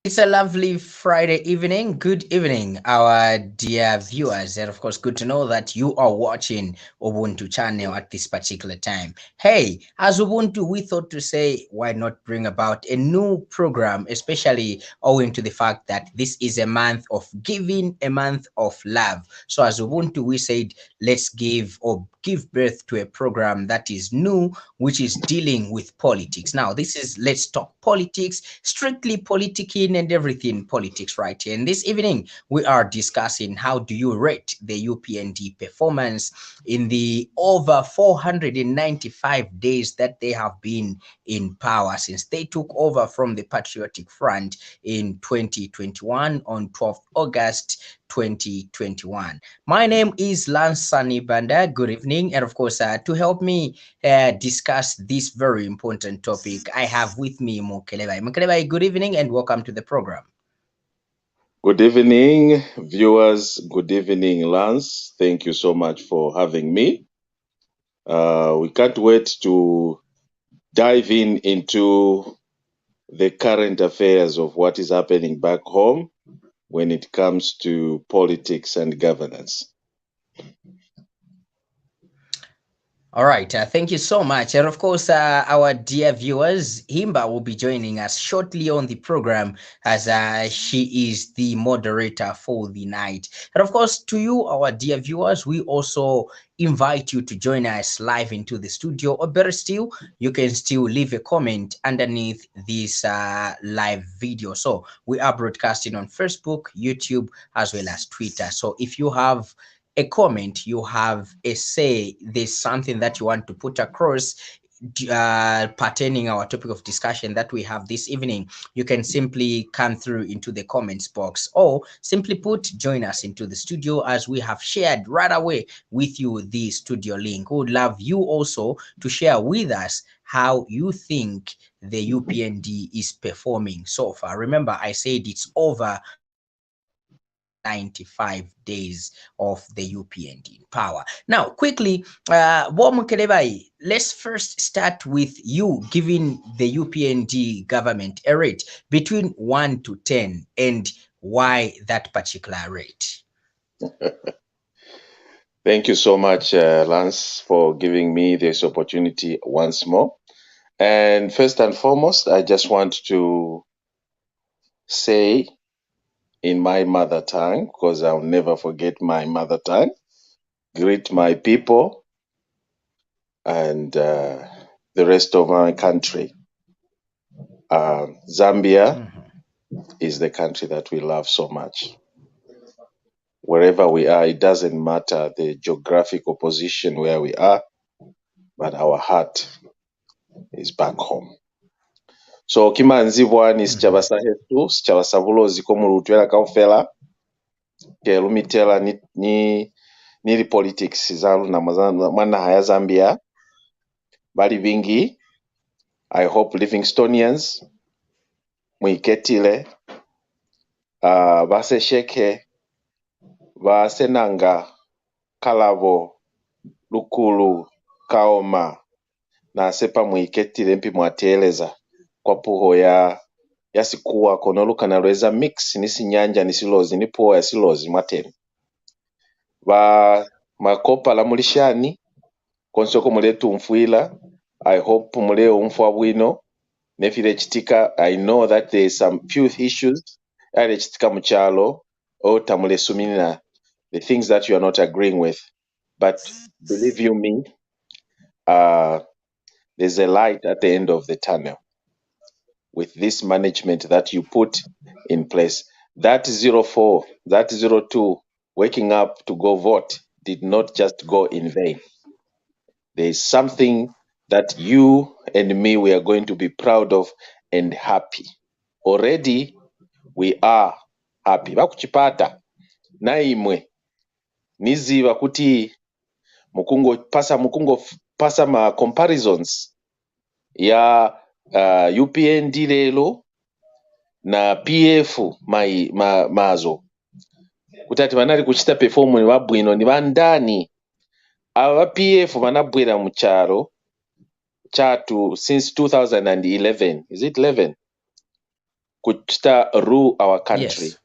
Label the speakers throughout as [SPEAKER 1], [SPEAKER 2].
[SPEAKER 1] It's a lovely Friday evening. Good evening, our dear viewers. And of course, good to know that you are watching Ubuntu channel at this particular time. Hey, as Ubuntu, we thought to say, why not bring about a new program, especially owing to the fact that this is a month of giving, a month of love. So as Ubuntu, we said, let's give birth to a program that is new, which is dealing with politics. Now, this is Let's Talk Politics, strictly politicking and everything politics right here. And this evening, we are discussing how do you rate the UPND performance in the over 495 days that they have been in power since they took over from the Patriotic Front in 2021 on 12th August 2021. My name is Lance Sunny Banda. Good evening. And of course, to help me discuss this very important topic, I have with me Mukelabai. Mukelabai, good evening and welcome to the program.
[SPEAKER 2] Good evening, viewers. Good evening, Lance. Thank you so much for having me. We can't wait to dive into the current affairs of what is happening back home when it comes to politics and governance.
[SPEAKER 1] All right, thank you so much. And of course, our dear viewers, Himba will be joining us shortly on the program as she is the moderator for the night. And of course, to you, our dear viewers, we also invite you to join us live into the studio, or better still, you can still leave a comment underneath this live video. So we are broadcasting on Facebook, YouTube, as well as Twitter. So if you have a comment, you have a say, there's something that you want to put across pertaining our topic of discussion that we have this evening, you can simply come through into the comments box or simply put join us into the studio as we have shared right away with you the studio link. We would love you also to share with us how you think the UPND is performing so far. Remember, I said it's over 95 days of the UPND in power. Now, quickly, Mukelebai, let's first start with you giving the UPND government a rate between 1 to 10 and why that particular rate.
[SPEAKER 2] Thank you so much, Lance, for giving me this opportunity once more. And first and foremost, I just want to say in my mother tongue, because I'll never forget my mother tongue, greet my people and the rest of my country. Zambia is the country that we love so much. Wherever we are, it doesn't matter the geographical position where we are, but our heart is back home. So kimanzibwa ni sikyabasa hetu sikyabasa bulozi ko mu lutwera kaufela ke lumitela nili politics za luna mwana haya Zambia bali bingi. I hope Livingstonians mwiketile basesheke basenanga kalabo lukulu kaoma na sepa mwiketile mpi mwateleza kwa puho ya sikuwa kono lukana lweza mix nisi nyanja nisilozi ni puho ya silozi mwateni ba makopa la mulishani konsoko muletu mfuila. I hope muleo umfwa bwino nefile chitika. I know that there is some few issues ale chitika mchalo o tamule sumina the things that you are not agreeing with, but believe you me, there's a light at the end of the tunnel with this management that you put in place. That 04, that 02, waking up to go vote did not just go in vain. There is something that you and me, we are going to be proud of and happy. Already, we are happy. Bakuchipata naimwe niziba kuti mukungo pasa ma comparisons ya UPND lelo na PF mazo kutati vanali kuchita perform ni wabwino ni vandani ava PF vanabwera mucharo chatu since 2011. Is it 11? could start rule our country.
[SPEAKER 1] Yes.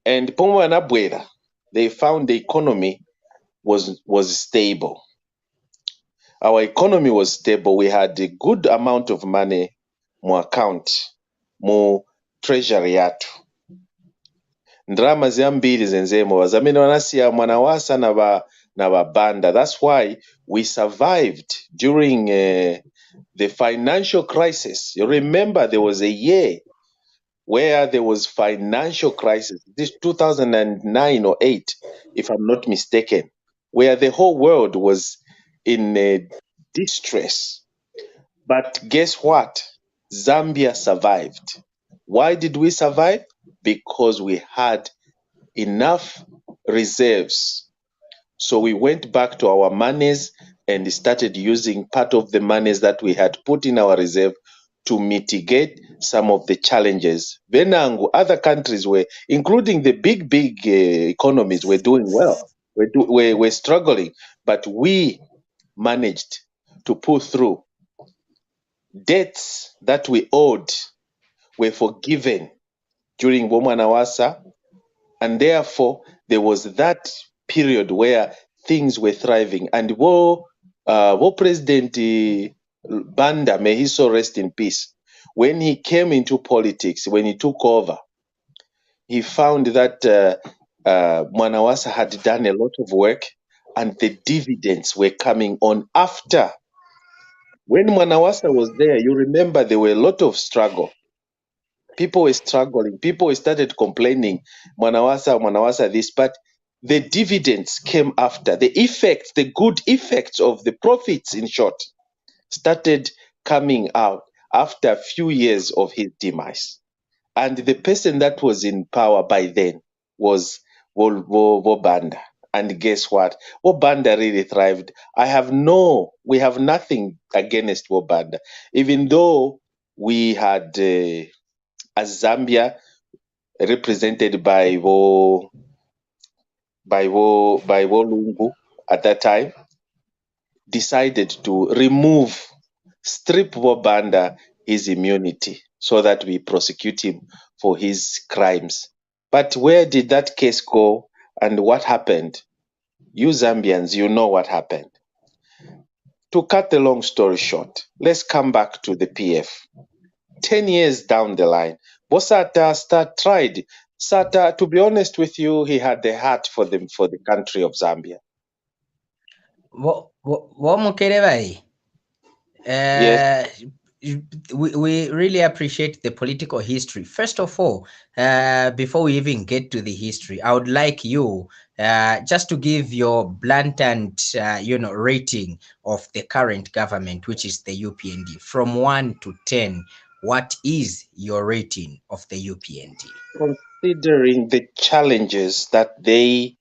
[SPEAKER 2] And Pomwe and Abuela, they found the economy was stable. Our economy was stable. We had a good amount of money mu account, mu treasury yatu. Ndrama zambiri zenzemo zamene wanasiya mwana wasa na babanda. That's why we survived during the financial crisis. You remember there was a year where there was financial crisis. This 2009 or 8, if I'm not mistaken, where the whole world was in distress. But guess what? Zambia survived. Why did we survive? Because we had enough reserves. So we went back to our monies and started using part of the monies that we had put in our reserve to mitigate some of the challenges. Benangu, other countries were, including the big economies, were doing well. We're struggling, but we managed to pull through. Debts that we owed were forgiven during Womanawasa, and therefore there was that period where things were thriving. And wo President Banda, may he so rest in peace, when he came into politics, when he took over, he found that Mwanawasa had done a lot of work and the dividends were coming on after. When Mwanawasa was there, you remember there were a lot of struggle. People were struggling. People started complaining, Mwanawasa this, but the dividends came after. The effects, the good effects of the profits, in short, started coming out after a few years of his demise. And the person that was in power by then was Wobanda. And guess what? Wobanda really thrived. We have nothing against Wobanda, even though we had a Zambia represented by Lungu at that time, decided to strip Wobanda his immunity so that we prosecute him for his crimes. But where did that case go and what happened? You Zambians, you know what happened. To cut the long story short, let's come back to the PF. 10 years down the line, Bosata tried. Sata, to be honest with you, he had the heart for the country of Zambia.
[SPEAKER 1] Mukelabai,
[SPEAKER 2] Yes,
[SPEAKER 1] we really appreciate the political history. First of all, before we even get to the history, I would like you just to give your blunt and rating of the current government, which is the UPND, from 1 to 10. What is your rating of the UPND?
[SPEAKER 2] considering the challenges that they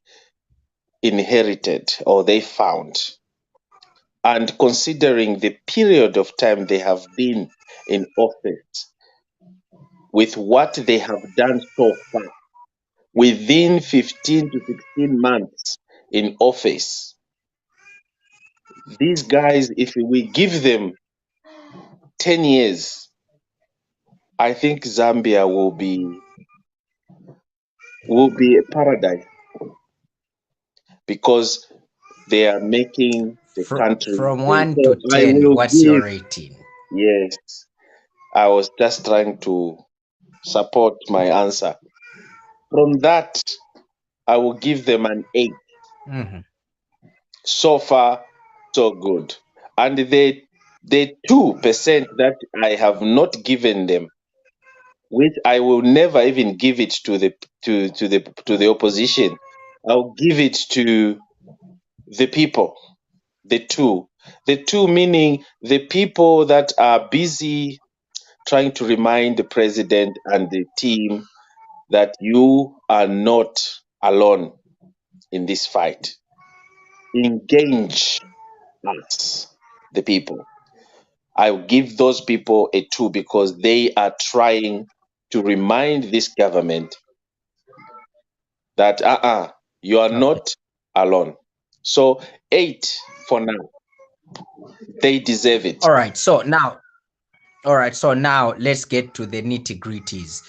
[SPEAKER 2] inherited or they found, and considering the period of time they have been in office, with what they have done so far, within 15 to 16 months in office, these guys, if we give them 10 years, I think Zambia will be a paradise because they are making the country
[SPEAKER 1] From
[SPEAKER 2] safe.
[SPEAKER 1] 1
[SPEAKER 2] So
[SPEAKER 1] to
[SPEAKER 2] I
[SPEAKER 1] 10,
[SPEAKER 2] will
[SPEAKER 1] what's your
[SPEAKER 2] give,
[SPEAKER 1] rating?
[SPEAKER 2] yes, I was just trying to support my answer. From that, I will give them an 8.
[SPEAKER 1] Mhm.
[SPEAKER 2] So far, so good. And the 2% that I have not given them, which I will never even give it to the opposition. I'll give it to the people. The two meaning the people that are busy trying to remind the president and the team that you are not alone in this fight. Engage us, the people. I will give those people a 2 because they are trying to remind this government that you are
[SPEAKER 1] Okay.
[SPEAKER 2] not alone. So 8 for now. They deserve it.
[SPEAKER 1] All right. So now, All right, so now let's get to the nitty gritties.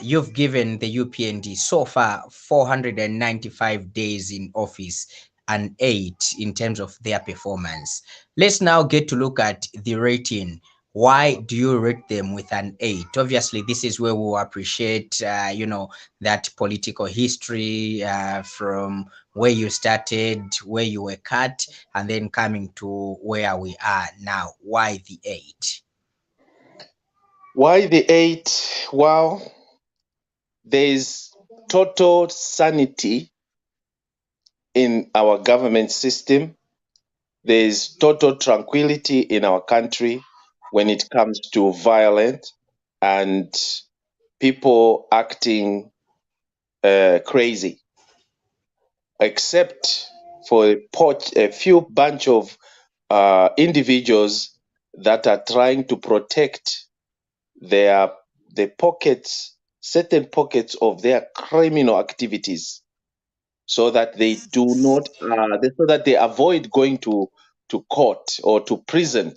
[SPEAKER 1] You've given the UPND so far 495 days in office and 8 in terms of their performance. Let's now get to look at the rating. Why do you rate them with an 8? Obviously, this is where we will appreciate, that political history from where you started, where you were cut, and then coming to where we are now. Why the 8?
[SPEAKER 2] Why the 8? Well, there's total sanity in our government system. There's total tranquility in our country when it comes to violence and people acting crazy, except for a few bunch of individuals that are trying to protect their the pockets, certain pockets of their criminal activities, so that they do not, so that they avoid going to court or to prison.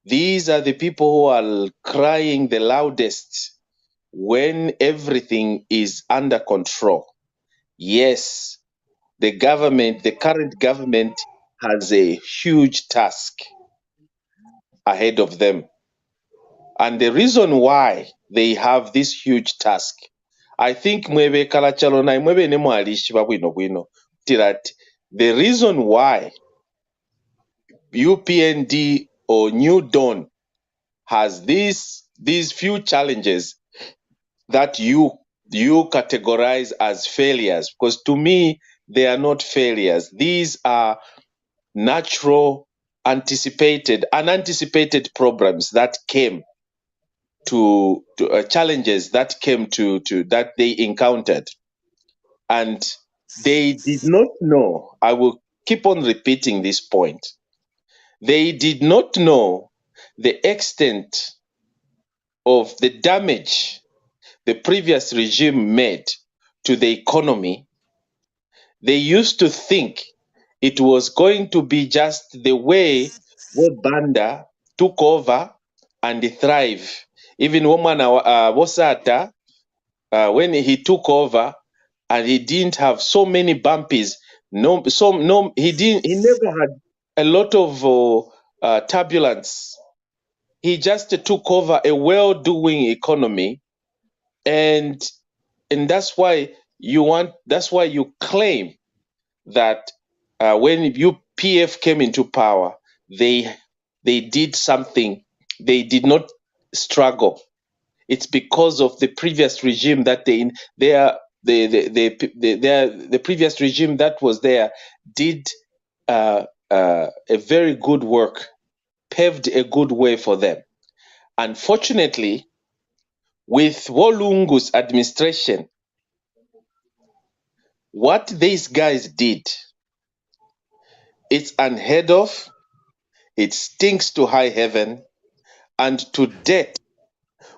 [SPEAKER 2] These are the people who are crying the loudest when everything is under control. Yes, the government, the current government, has a huge task ahead of them. And the reason why they have this huge task, I think mwebe kalachalo na mwebe ne mwalishi bwino bwino tirat the reason why UPND or New Dawn has these few challenges that you categorize as failures, because to me they are not failures. These are natural, unanticipated problems that came to challenges that came to that they encountered, and they did not know. I will keep on repeating this point. They did not know the extent of the damage the previous regime made to the economy. They used to think it was going to be just the way where Banda took over and thrive. Even woman Wasata, when he took over, and he didn't have so many bumpies. He didn't. He never had a lot of turbulence. He just took over a well-doing economy, and that's why you want. That's why you claim that when UPF came into power, they did something. They did not struggle. It's because of the previous regime that the previous regime that was there did a very good work, paved a good way for them. Unfortunately, with Walungu's administration, what these guys did, it's unheard of, it stinks to high heaven, and to date,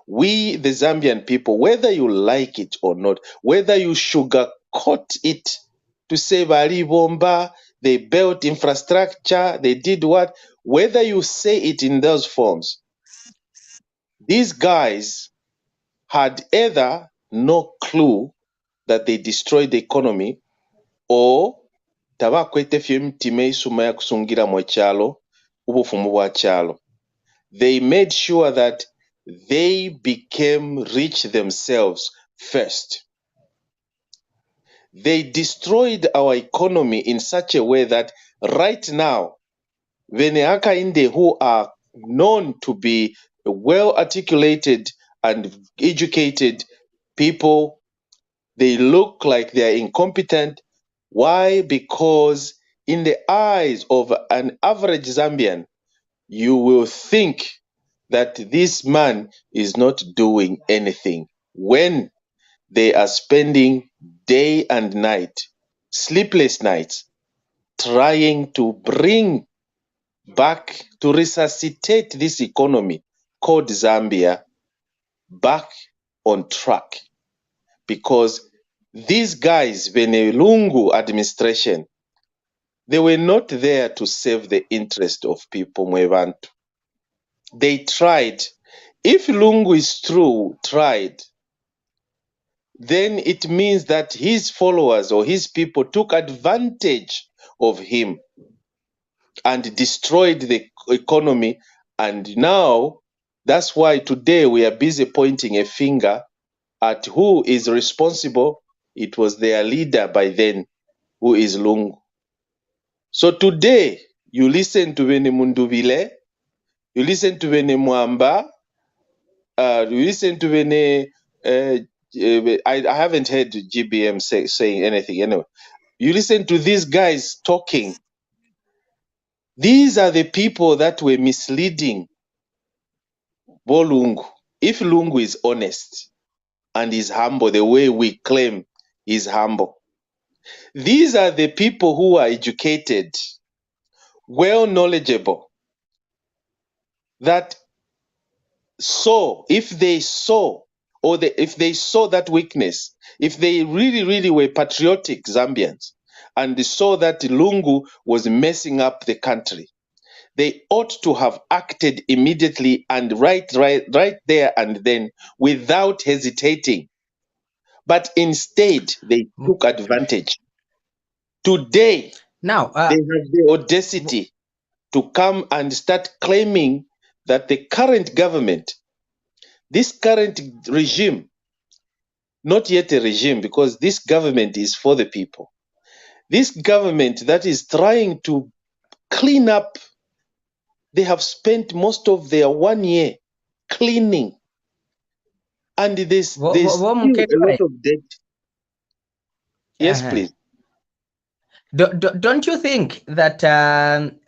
[SPEAKER 2] we, the Zambian people, whether you like it or not, whether you sugarcoat it to say Bali Bomba, they built infrastructure, they did what, whether you say it in those forms, these guys had either no clue that they destroyed the economy, or tabakwetefya emitima eisuma ya kusungira mu ekyalo ubufumu bwa kyalo. They made sure that they became rich themselves first. They destroyed our economy in such a way that right now, Veneaka Inde, who are known to be well articulated and educated people, they look like they are incompetent. Why? Because in the eyes of an average Zambian, you will think that this man is not doing anything when they are spending day and night, sleepless nights, trying to bring back, to resuscitate this economy called Zambia back on track. Because these guys, Venelungu administration, they were not there to save the interest of people Mwebantu. They tried. If Lungu is true, tried, then it means that his followers or his people took advantage of him and destroyed the economy. And now that's why today we are busy pointing a finger at who is responsible. It was their leader by then, who is Lungu. So today you listen to Vene Munduvile, you listen to Vene Mwamba, you listen to Vene. I haven't heard GBM saying anything anyway. You listen to these guys talking. These are the people that were misleading Bolungu. If Lungu is honest and is humble the way we claim he's humble, these are the people who are educated, well knowledgeable, that saw, if they saw, if they saw that weakness, if they really, really were patriotic Zambians and they saw that Lungu was messing up the country, they ought to have acted immediately and right there and then without hesitating. But instead, they took advantage. Today,
[SPEAKER 1] Now,
[SPEAKER 2] they have the audacity to come and start claiming that the current government, this current regime, not yet a regime because this government is for the people, this government that is trying to clean up, they have spent most of their 1 year cleaning, and there's still a lot
[SPEAKER 1] Mukelabai,
[SPEAKER 2] of debt. Yes,
[SPEAKER 1] uh-huh.
[SPEAKER 2] please.
[SPEAKER 1] Don't you think that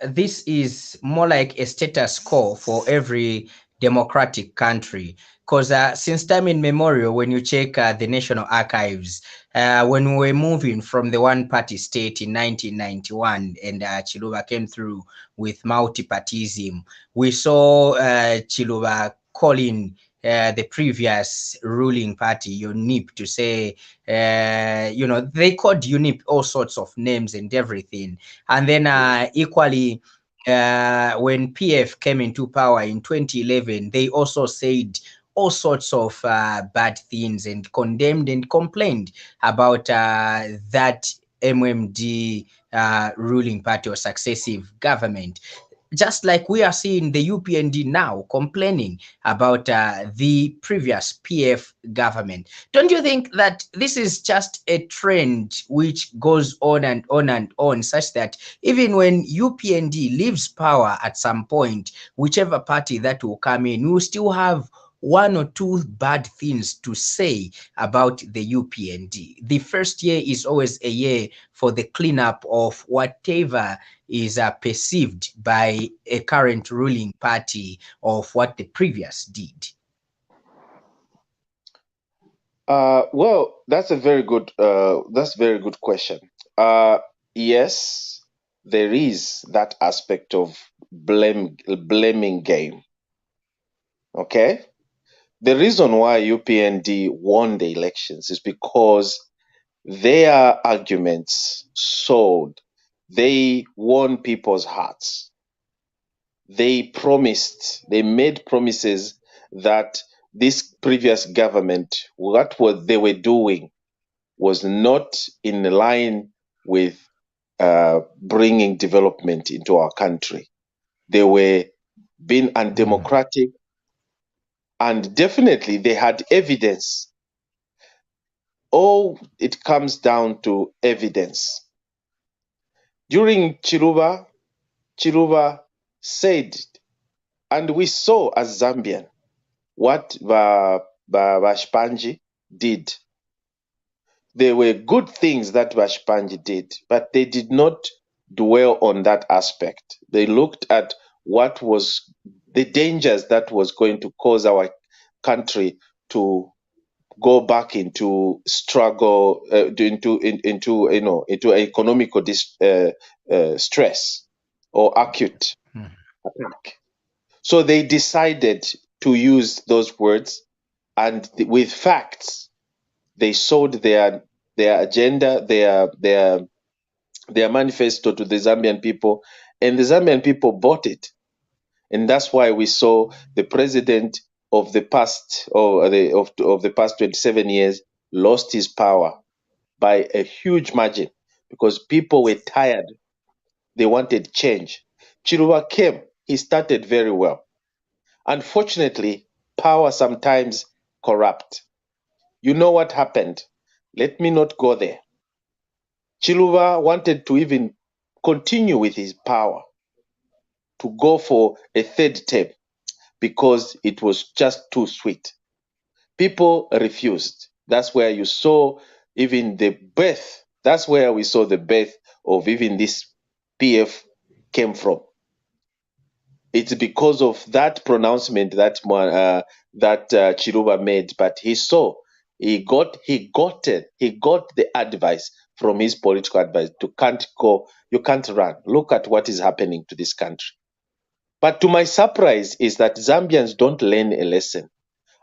[SPEAKER 1] this is more like a status quo for every democratic country? Because since time immemorial, when you check the National Archives, when we were moving from the one-party state in 1991 and Chiluba came through with multipartyism, we saw Chiluba calling the previous ruling party, UNIP, to say, they called UNIP all sorts of names and everything. And then equally, when PF came into power in 2011, they also said all sorts of bad things and condemned and complained about that MMD ruling party or successive government, just like we are seeing the UPND now complaining about the previous PF government. Don't you think that this is just a trend which goes on and on and on, such that even when UPND leaves power at some point, whichever party that will come in, we will still have one or two bad things to say about the UPND. The first year is always a year for the cleanup of whatever is perceived by a current ruling party of what the previous did.
[SPEAKER 2] Well, that's a very good question. Yes, there is that aspect of blaming game. Okay, the reason why UPND won the elections is because their arguments sold. They won people's hearts. They made promises that this previous government, they were doing was not in line with bringing development into our country. They were being undemocratic, and definitely they had evidence. All it comes down to evidence. During Chiluba said, and we saw as Zambian what Vashpanji did. There were good things that Vashpanji did, but they did not dwell on that aspect. They looked at what was the dangers that was going to cause our country to go back into struggle, into economical stress or acute attack. So they decided to use those words, and with facts, they sold their agenda, their manifesto to the Zambian people, and the Zambian people bought it. And that's why we saw the president of the past of the past 27 years lost his power by a huge margin because people were tired. They wanted change. Chiluba came. He started very well. Unfortunately, power sometimes corrupt. You know what happened? Let me not go there. Chiluba wanted to even continue with his power, to go for a third term because it was just too sweet. People refused. That's where you saw even the birth. That's where we saw the birth of even this PF came from. It's because of that pronouncement that Chiluba made. But he got the advice from his political advice to can't go, you can't run. Look at what is happening to this country. But to my surprise is that Zambians don't learn a lesson.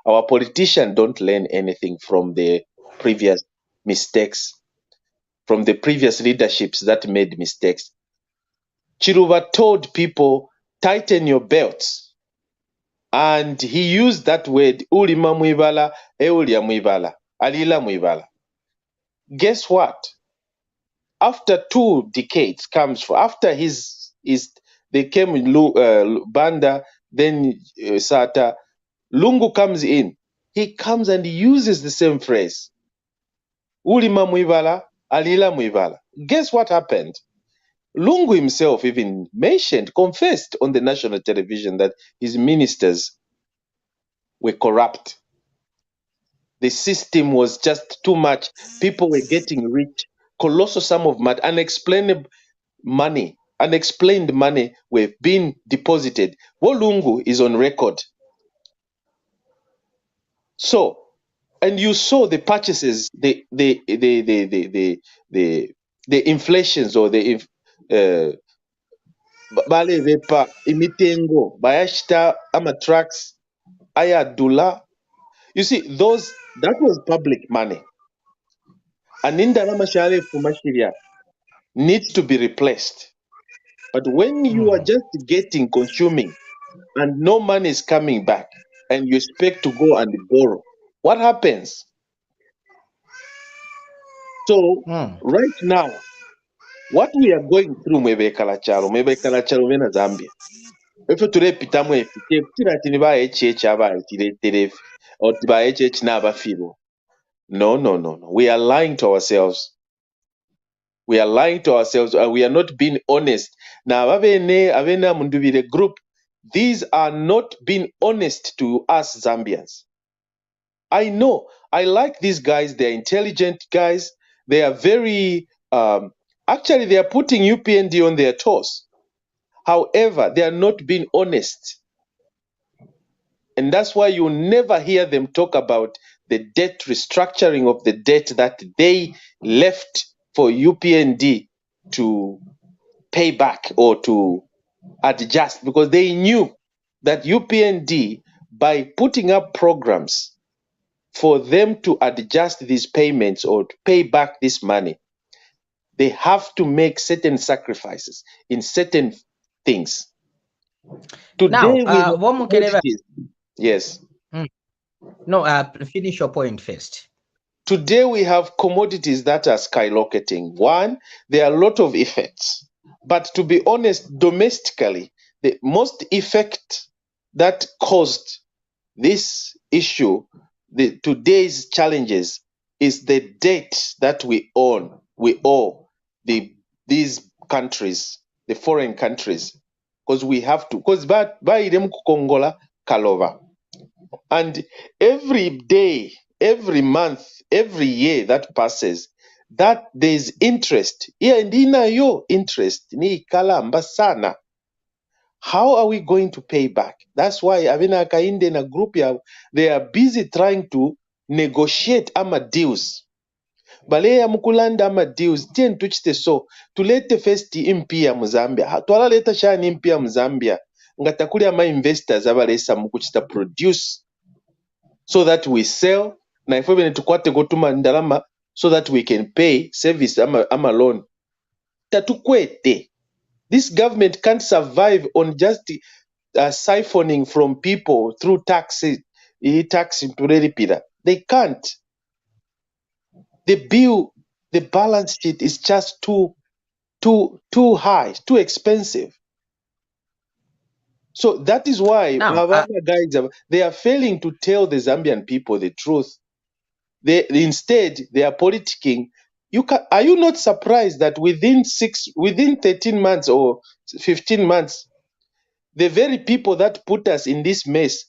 [SPEAKER 2] Our politicians don't learn anything from the previous mistakes, from the previous leaderships that made mistakes. Chiluba told people, tighten your belts. And he used that word, ulima mwibala, eulia mwibala, alila mwibala. Guess what? After 2 decades after they came Banda, then Sata, Lungu comes in. He comes and uses the same phrase. Ulima mwibala, alila mwibala. Guess what happened? Lungu himself even confessed on the national television that his ministers were corrupt. The system was just too much. People were getting rich. Colossal sum of money, unexplained money were being deposited. Wolungu is on record. So, and you saw the purchases, the inflations or the bale vepa imitengo bayashita ama trucks aya dula. You see, that was public money. And indalama shale fumashiria needs to be replaced. But when you are just consuming, and no money is coming back, and you expect to go and borrow, what happens? So, right now, what we are going through mwebekala vena Zambia. Efe tulepitamu efite kutira ati niba HH abaye tireterefe or tiba HH n'abafibo. No. We are lying to ourselves. We are lying to ourselves and we are not being honest. Now, Avena Mundubire group, these are not being honest to us Zambians. I know. I like these guys. They're intelligent guys. They are very, actually, they are putting UPND on their toes. However, they are not being honest. And that's why you never hear them talk about the debt restructuring of the debt that they left for UPND to pay back or to adjust, because they knew that UPND, by putting up programs for them to adjust these payments or to pay back this money, they have to make certain sacrifices in certain things. Today we have commodities. Yes.
[SPEAKER 1] No, finish your point first.
[SPEAKER 2] Today we have commodities that are skyrocketing. One, there are a lot of effects. But to be honest, domestically, the most effect that caused this issue, today's challenges, is the debt that we owe these countries, the foreign countries, because we have to, because bairemu kukongola kalova. And every day, every month, every year that passes, that there's interest. Yeah, ndinayo interest ni kalamba sana. How are we going to pay back? That's why Avina Kainde na group they are busy trying to negotiate ama deals. Baleya mukulanda ama deals tien tuchite so tulete first impia mu Zambia. Twala leta shani impia mu Zambia. Ngatakuli ama investors abalesa mukuchita produce so that we sell na ifo bene tukwate gotuma ndalama so that we can pay service ama loan. Tatukwete. This government can't survive on just siphoning from people through taxi tureripira. They can't. The bill, the balance sheet is just too high, too expensive. So that is why
[SPEAKER 1] Now,
[SPEAKER 2] guys, they are failing to tell the Zambian people the truth. Instead they are politicking. Are you not surprised that within 13 months or 15 months, the very people that put us in this mess,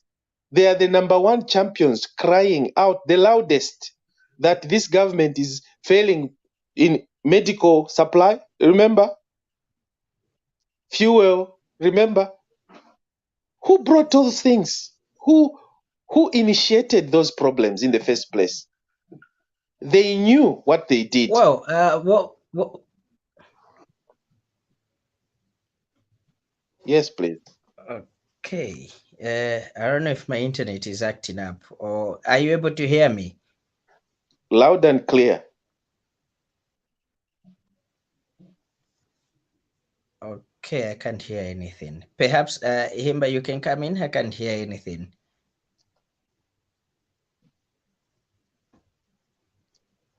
[SPEAKER 2] they are the number one champions, crying out the loudest that this government is failing in medical supply, remember? Fuel, remember? Who brought those things? Who initiated those problems in the first place? They knew what they did. Yes, please.
[SPEAKER 1] Okay. I don't know if my internet is acting up, or are you able to hear me?
[SPEAKER 2] Loud and clear.
[SPEAKER 1] Okay, I can't hear anything. Perhaps, Himba, you can come in. I can't hear anything.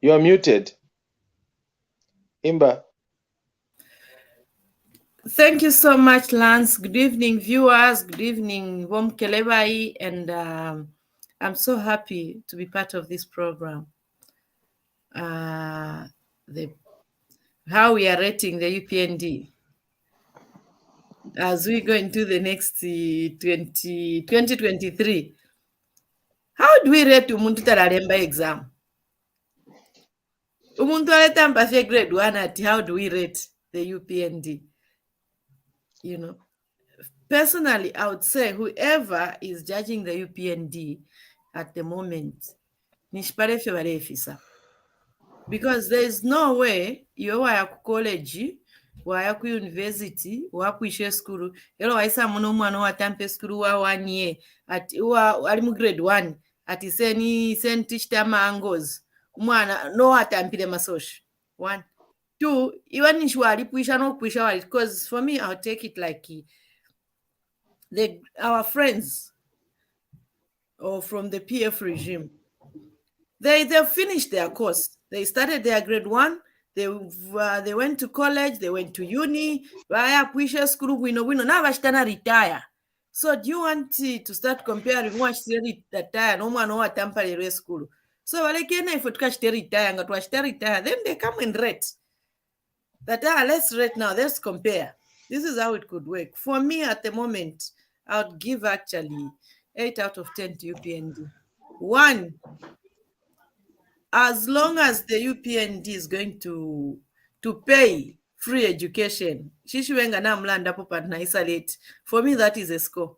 [SPEAKER 2] You are muted. Himba.
[SPEAKER 3] Thank you so much, Lance. Good evening, viewers. Good evening, Mukelabai, and I'm so happy to be part of this program. How we are rating the UPND as we go into the next 2023. How do we rate umuntu taralemba exam? Umuntu aletamba fe grade 1 at how do we rate the UPND? You know, personally, I would say whoever is judging the UPND at the moment, nishiparefe barefisa. Because there is no way you waya ku college, waya ku university, waya ku ishe school, elo waisa muno mwana wa tampe school wa 1 year, at ali mu grade 1, ati seni teach them angles. Mwana no atampile masosho. 1. 2, even nishwali puisha no puisha wali, because for me I'll take it like our friends or from the PF regime, they finished their course. They started their grade 1. They went to college. They went to uni. Vaya puisha school wino now vashtana retire. So do you want to start comparing what retire no man no temporary school? So valekena if tukashite retire ngatwashite retire, then they come and rate. That let's rate now. Let's compare. This is how it could work. For me at the moment, I would give actually 8 out of 10 to UPND. 1, as long as the UPND is going to pay free education, shishiwenga na mlanda popa na isolate. For me, that is a score.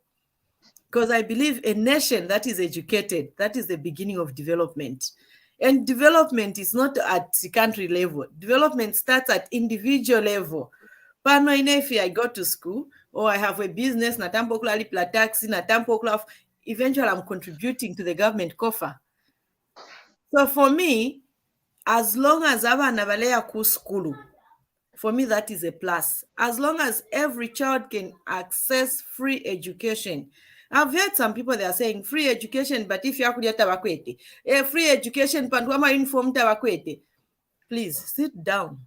[SPEAKER 3] Because I believe a nation that is educated, that is the beginning of development. And development is not at country level. Development starts at individual level. Pano if I go to school or I have a business, natampo lipla taxi, natampo eventually I'm contributing to the government coffer. So for me, as long as abana balea ku school, for me that is a plus. As long as every child can access free education. I've heard some people, they are saying free education, but if you are tabakwete, free education, pantuama uniform tabakwete. Please sit down.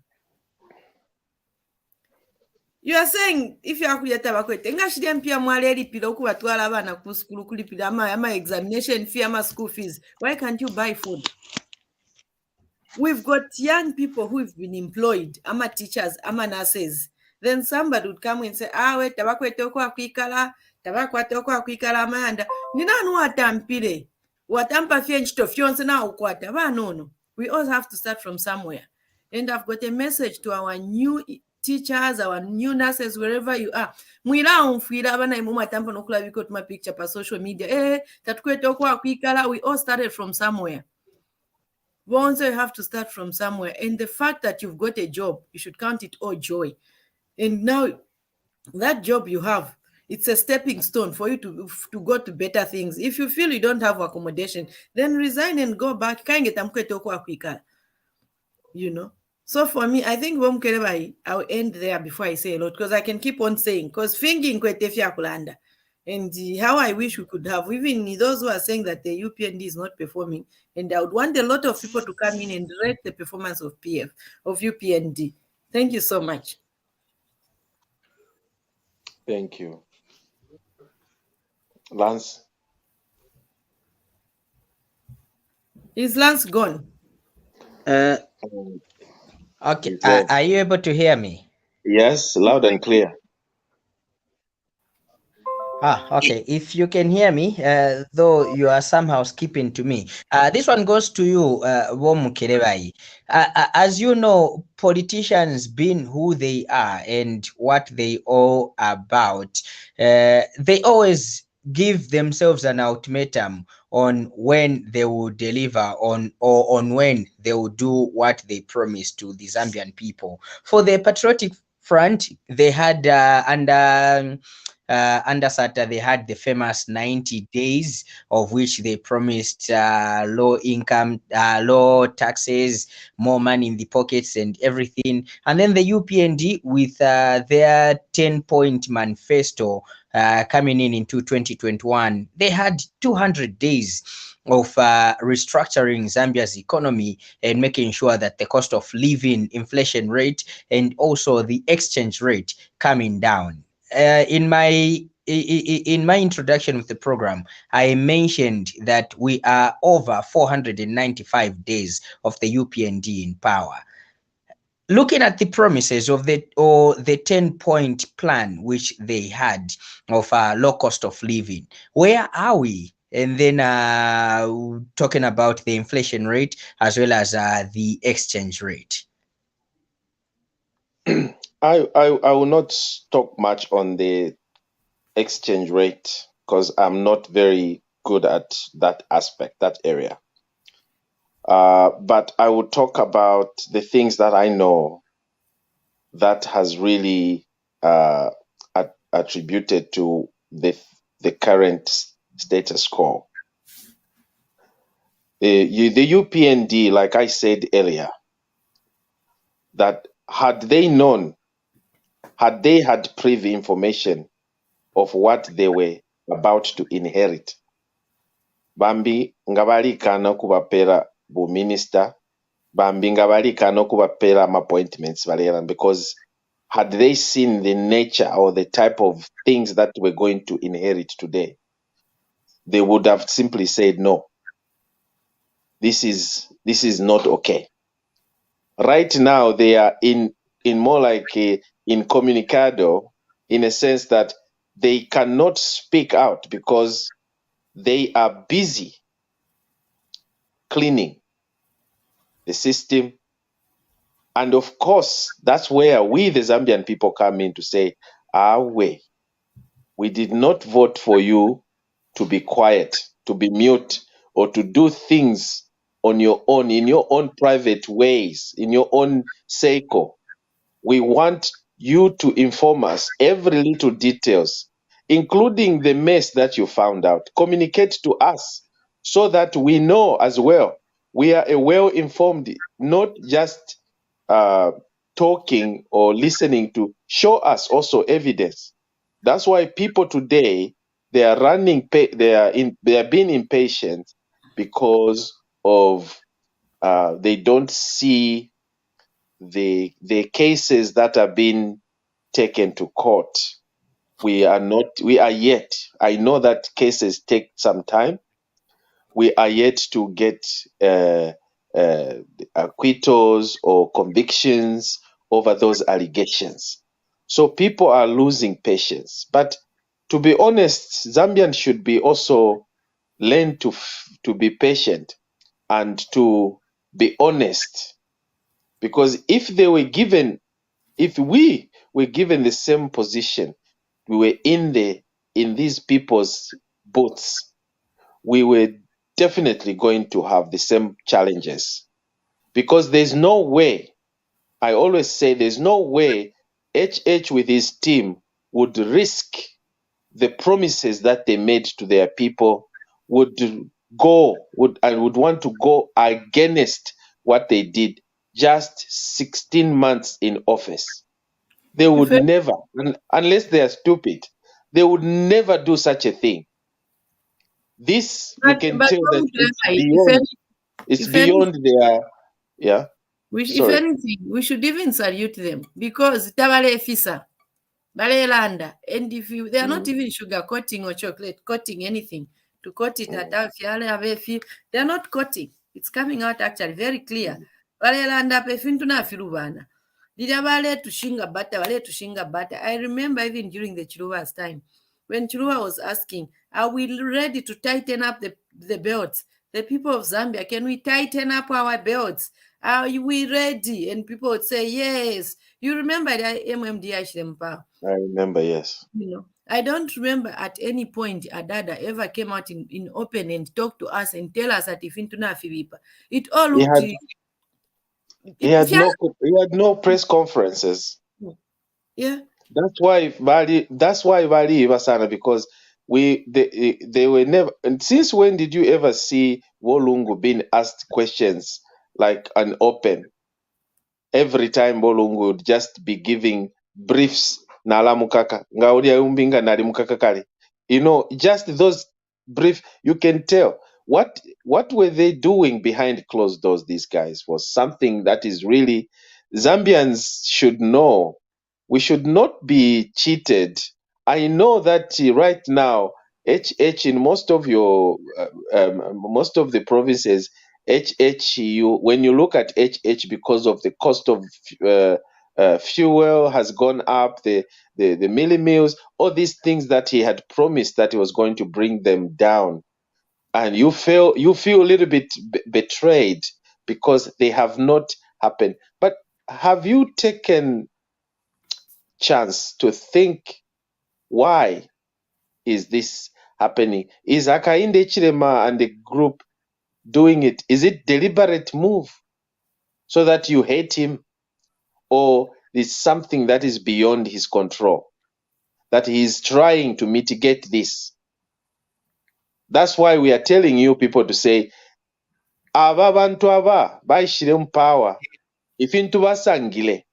[SPEAKER 3] You are saying if you are tabakwete, ngashidi mpia mwale pila okubatwala abana ku school kulipila ama examination fee ama school fees. Why can't you buy food? We've got young people who've been employed, ama teachers, ama nurses. Then somebody would come and say, we tabakwete okwa kwikala, tabakwete okwa kwikala amanda. Ninanu watampile. Watampa fie nchito fionse na ukwata. No. We all have to start from somewhere. And I've got a message to our new teachers, our new nurses, wherever you are. Mwila umfila abana imuma tampa nokula wiko tuma picture pa social media. Tatukwete okwa kwikala. We all started from somewhere. Once you have to start from somewhere. And the fact that you've got a job, you should count it all joy. And now that job you have, it's a stepping stone for you to go to better things. If you feel you don't have accommodation, then resign and go back. You know? So for me, I think Mukelabai, I'll end there before I say a lot, because I can keep on saying, because thinking kwete kulanda. And how I wish we could have, even those who are saying that the UPND is not performing, and I would want a lot of people to come in and rate the performance of UPND. Thank you so much.
[SPEAKER 2] Thank you. Lance?
[SPEAKER 3] Is Lance gone?
[SPEAKER 1] Okay,
[SPEAKER 2] Yes.
[SPEAKER 1] are you able to hear me?
[SPEAKER 2] Yes, loud and clear.
[SPEAKER 1] Okay. If you can hear me, though you are somehow skipping to me. This one goes to you, Mukelabai. As you know, politicians being who they are and what they all about, they always give themselves an ultimatum on when they will deliver on or on when they will do what they promised to the Zambian people. For the Patriotic Front, they had under SATA, they had the famous 90 days, of which they promised low income, low taxes, more money in the pockets, and everything. And then the UPND with their 10-point manifesto coming in into 2021, they had 200 days of restructuring Zambia's economy and making sure that the cost of living, inflation rate, and also the exchange rate coming down. In my introduction with the program, I mentioned that we are over 495 days of the UPND in power. Looking at the promises of the 10-point plan which they had of low cost of living, where are we? And then talking about the inflation rate as well as the exchange rate.
[SPEAKER 2] I will not talk much on the exchange rate because I'm not very good at that aspect, that area. But I will talk about the things that I know that has really attributed to the current status quo. The UPND, like I said earlier, that had they had privy information of what they were about to inherit, bambi nga baliikaana okubapeera bu minister, bambi nga baliikaana okubapeera appointments baleera, because had they seen the nature or the type of things that we're going to inherit today, they would have simply said, no, this is not okay. Right now, they are in more like incommunicado, in a sense that they cannot speak out because they are busy cleaning the system. And of course, that's where we, the Zambian people, come in to say, we did not vote for you to be quiet, to be mute, or to do things on your own, in your own private ways, in your own cycle. We want you to inform us every little details, including the mess that you found out. Communicate to us so that we know as well. We are a well-informed, not just talking or listening to. Show us also evidence. That's why people today, they are they are being impatient because of they don't see the cases that are being taken to court. We are yet, I know that cases take some time. We are yet to get acquittals or convictions over those allegations. So people are losing patience. But to be honest, Zambians should be also learn to be patient and to be honest. Because if we were given the same position, we were in these people's boats, we were definitely going to have the same challenges. Because there's no way, I always say there's no way HH with his team would risk the promises that they made to their people, would want to go against what they did just 16 months in office. They would never, unless they are stupid, They would never do such a thing. This, you can tell that it's beyond their, yeah.
[SPEAKER 3] If anything, we should even salute them because tabalefisa, balelanda, and if they are not even sugar coating or chocolate coating anything to coat it at they are not coating. It's coming out actually very clear. Balelanda pefintu na filubana. Did bale to shinga butter. I remember even during the Chiluba's time, when Chiluba was asking, are we ready to tighten up the belts? The people of Zambia, can we tighten up our belts? Are we ready? And people would say, yes. You remember the MMDI Shlempa?
[SPEAKER 2] I remember, yes.
[SPEAKER 3] You know, I don't remember at any point Adada ever came out in open and talked to us and tell us that if Intuna Filipa. It all looked...
[SPEAKER 2] He had no press conferences.
[SPEAKER 3] Yeah.
[SPEAKER 2] That's why Bali Ivasana, because they were never. And since when did you ever see Wolungu being asked questions like an open? Every time Wolungu would just be giving briefs nala mukaka ngaudia umbinga nali mukaka kali. You know, just those brief, you can tell what were they doing behind closed doors. These guys was something that is really Zambians should know. We should not be cheated. I know that right now, HH in most of most of the provinces, when you look at HH, because of the cost of fuel has gone up, the milli meals, all these things that he had promised that he was going to bring them down, and you feel a little bit betrayed because they have not happened. But have you taken chance to think, why is this happening? Is Hakainde Chilema and the group doing it? Is it deliberate move so that you hate him, or is something that is beyond his control, that he is trying to mitigate this? That's why we are telling you people to say, aba bantu aba bayishire mu power ifintu basangile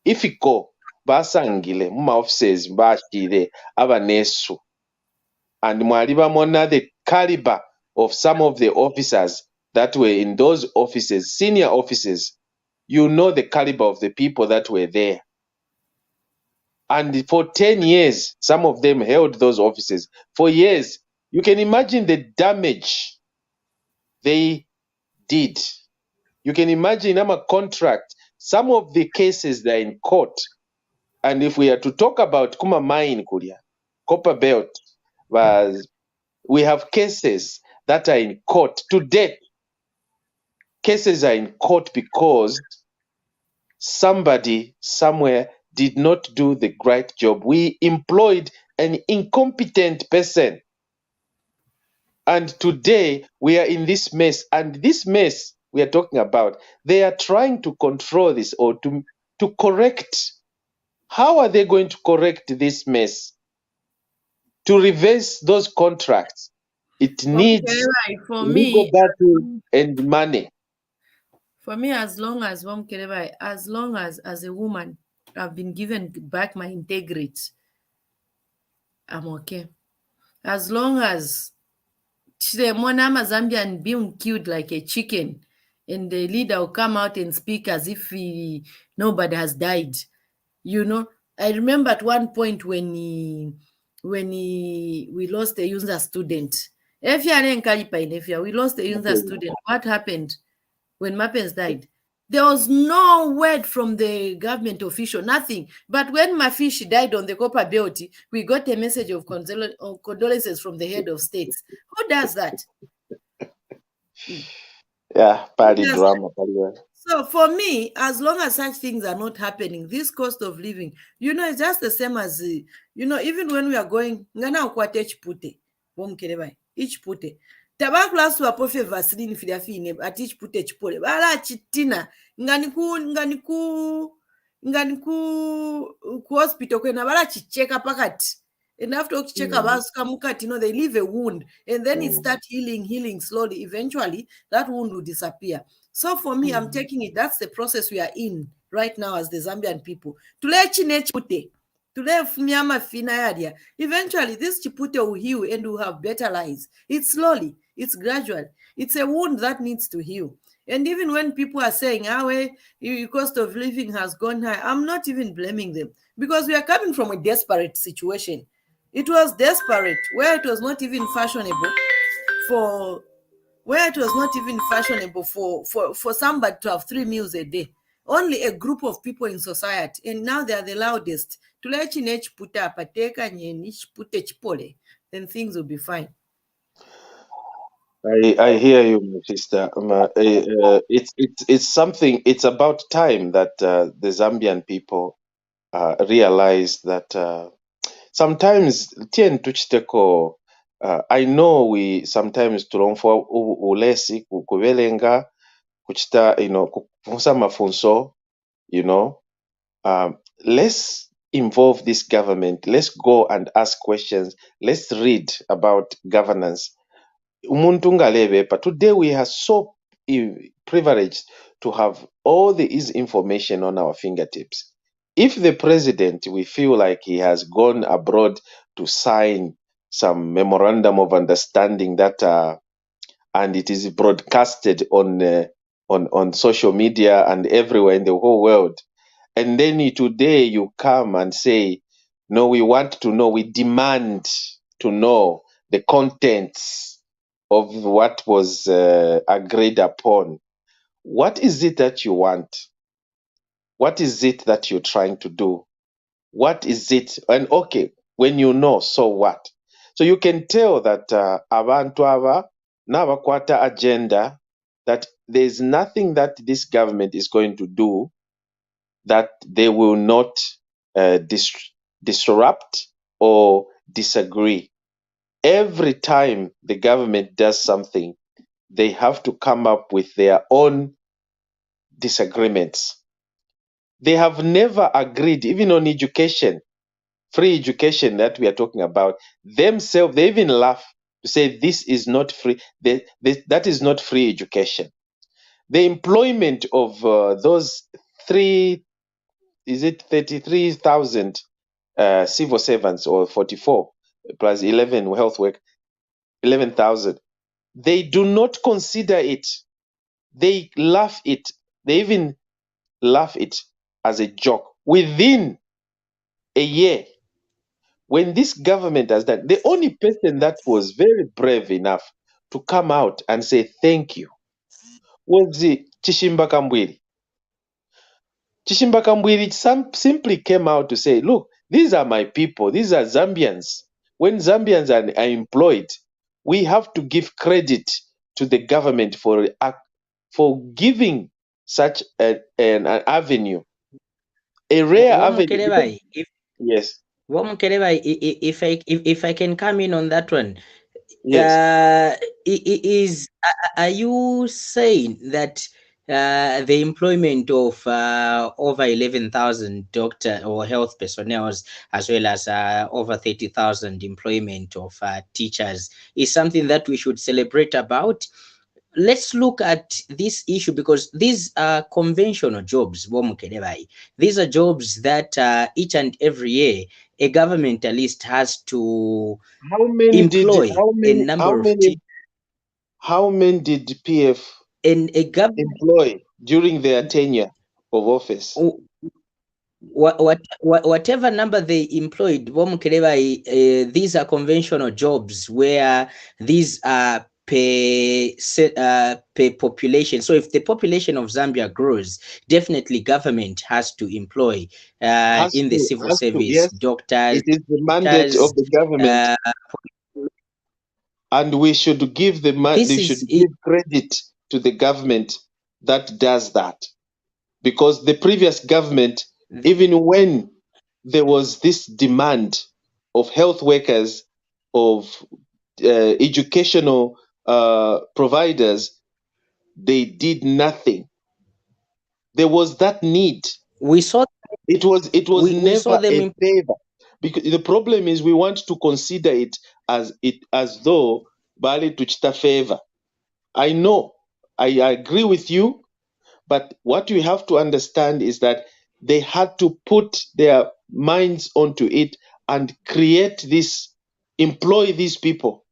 [SPEAKER 2] ifiko basangile mu offices bashire abanesu, and mwali bamona the caliber of some of the officers that were in those offices, senior offices. You know the caliber of the people that were there. And for 10 years, some of them held those offices for years. You can imagine the damage they did. You can imagine a contract. Some of the cases they're in court. And if we are to talk about Kuma Mine, Kuria, Copper Belt, we have cases that are in court to date. Cases are in court because somebody somewhere did not do the right job. We employed an incompetent person. And today we are in this mess. And this mess we are talking about, they are trying to control this or to correct. How are they going to correct this mess? To reverse those contracts, it needs legal battle and money.
[SPEAKER 3] For me, as long as as a woman, I've been given back my integrity, I'm okay. As long as Monama Zambian being killed like a chicken, and the leader will come out and speak as if nobody has died. You know, I remember at one point when we lost a UNZA student. We lost a UNZA student. What happened when Mapens died? There was no word from the government official, nothing. But when Mafishi died on the Copper Belt, we got a message of condolences from the head of states. Who does that?
[SPEAKER 2] Yeah, party drama.
[SPEAKER 3] So for me, as long as such things are not happening, this cost of living, it's just the same as, even when we are going, ngana ukwate chipute, each pute. Tabakula suwapofe vaseline fidafine at each pute chipole. Bala chitina, ngani ku hospital kwena bala chicheka pakati. And after check they leave a wound, and then it starts healing slowly. Eventually, that wound will disappear. So for me, I'm taking it. That's the process we are in right now as the Zambian people. tulefumya amafina yalya. Eventually, this Chipute will heal and will have better lives. It's slowly, it's gradual. It's a wound that needs to heal. And even when people are saying, the cost of living has gone high, I'm not even blaming them because we are coming from a desperate situation. It was desperate where it was not even fashionable for somebody to have 3 meals a day. Only a group of people in society, and now they are the loudest. Then things will be fine.
[SPEAKER 2] I hear you, my sister. It's something. It's about time that the Zambian people realize that sometimes tien tuchiteko. I know we sometimes tulomfwa ulesi kuvelenga kuchita kufunsa mafunso. Let's involve this government. Let's go and ask questions. Let's read about governance. Today we are so privileged to have all this information on our fingertips. If the president, we feel like he has gone abroad to sign some memorandum of understanding that and it is broadcasted on social media and everywhere in the whole world, and then today you come and say, no, we want to know, we demand to know the contents of what was agreed upon. What is it that you want? What is it that you're trying to do? What is it? And okay, when you know, so what? So you can tell that abantu ava n'abakwata agenda, that there's nothing that this government is going to do that they will not disrupt or disagree. Every time the government does something, they have to come up with their own disagreements. They have never agreed, even on education, free education that we are talking about. Themselves, they even laugh to say this is not free. That is not free education. The employment of those 33,000 civil servants, or 44 plus 11 health work, 11,000. They do not consider it. They laugh it. They even laugh it as a joke. Within a year, when this government has done, the only person that was very brave enough to come out and say thank you was the Chishimba Kambwili. Chishimba Kambwili simply came out to say, look, these are my people. These are Zambians. When Zambians are employed, we have to give credit to the government for giving such an avenue, a rare avenue.
[SPEAKER 1] Mukelabai,
[SPEAKER 2] Yes.
[SPEAKER 1] Mukelabai, if I can come in on that one,
[SPEAKER 2] Yes.
[SPEAKER 1] Are you saying that the employment of over 11,000 doctor or health personnel, as well as over 30,000 employment of teachers, is something that we should celebrate about? Let's look at this issue because these are conventional jobs. These are jobs that each and every year a governmentalist has to employ a number of teachers.
[SPEAKER 2] How many did PF
[SPEAKER 1] And a government
[SPEAKER 2] employ during their tenure of office?
[SPEAKER 1] Whatever number they employed, these are conventional jobs where these are per population. So if the population of Zambia grows, definitely government has to employ in the civil service,
[SPEAKER 2] yes.
[SPEAKER 1] doctors.
[SPEAKER 2] It is the mandate of the government, and we should give give credit to the government that does that, because the previous government, even when there was this demand of health workers, of educational providers, they did nothing. There was that need.
[SPEAKER 1] We saw
[SPEAKER 2] it was never a favor, because the problem is we want to consider it as though bali tuchita favor. I know, I agree with you, but what you have to understand is that they had to put their minds onto it and employ these people.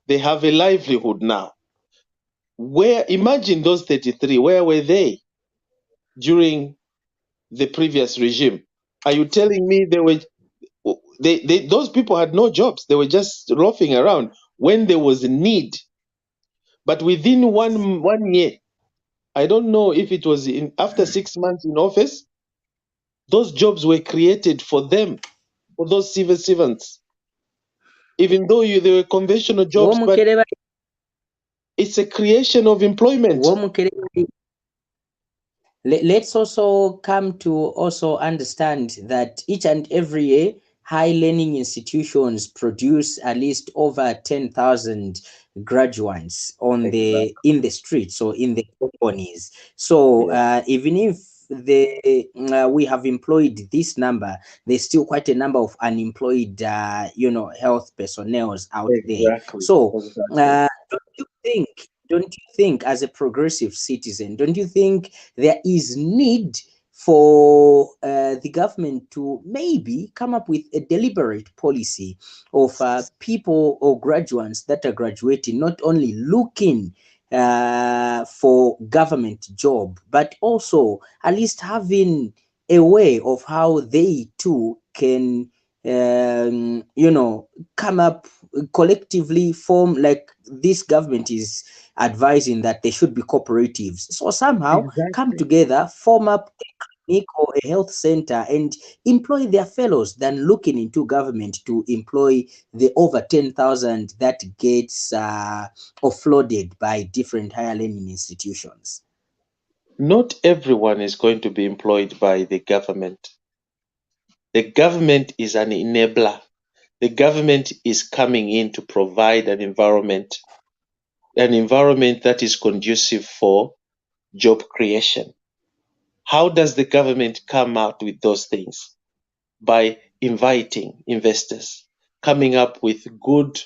[SPEAKER 2] They have a livelihood now. Imagine those 33, where were they during the previous regime? Are you telling me those people had no jobs? They were just loafing around when there was a need. But within one year, I don't know if it was after 6 months in office, those jobs were created for them, for those civil servants. Even though they were conventional jobs, but it's a creation of employment.
[SPEAKER 1] Let's also come to also understand that each and every year, high learning institutions produce at least over 10,000 graduates in the streets or in the companies. So even if we have employed this number, there's still quite a number of unemployed health personnel out there. So don't you think as a progressive citizen, don't you think there is need for the government to maybe come up with a deliberate policy of people or graduates that are graduating, not only looking for government job, but also at least having a way of how they too can come up collectively, form, like this government is advising that there should be cooperatives. So somehow come together, form up a clinic or a health center and employ their fellows than looking into government to employ the over 10,000 that gets offloaded by different higher learning institutions.
[SPEAKER 2] Not everyone is going to be employed by the government. The government is an enabler. The government is coming in to provide an environment that is conducive for job creation. How does the government come out with those things? By inviting investors, coming up with good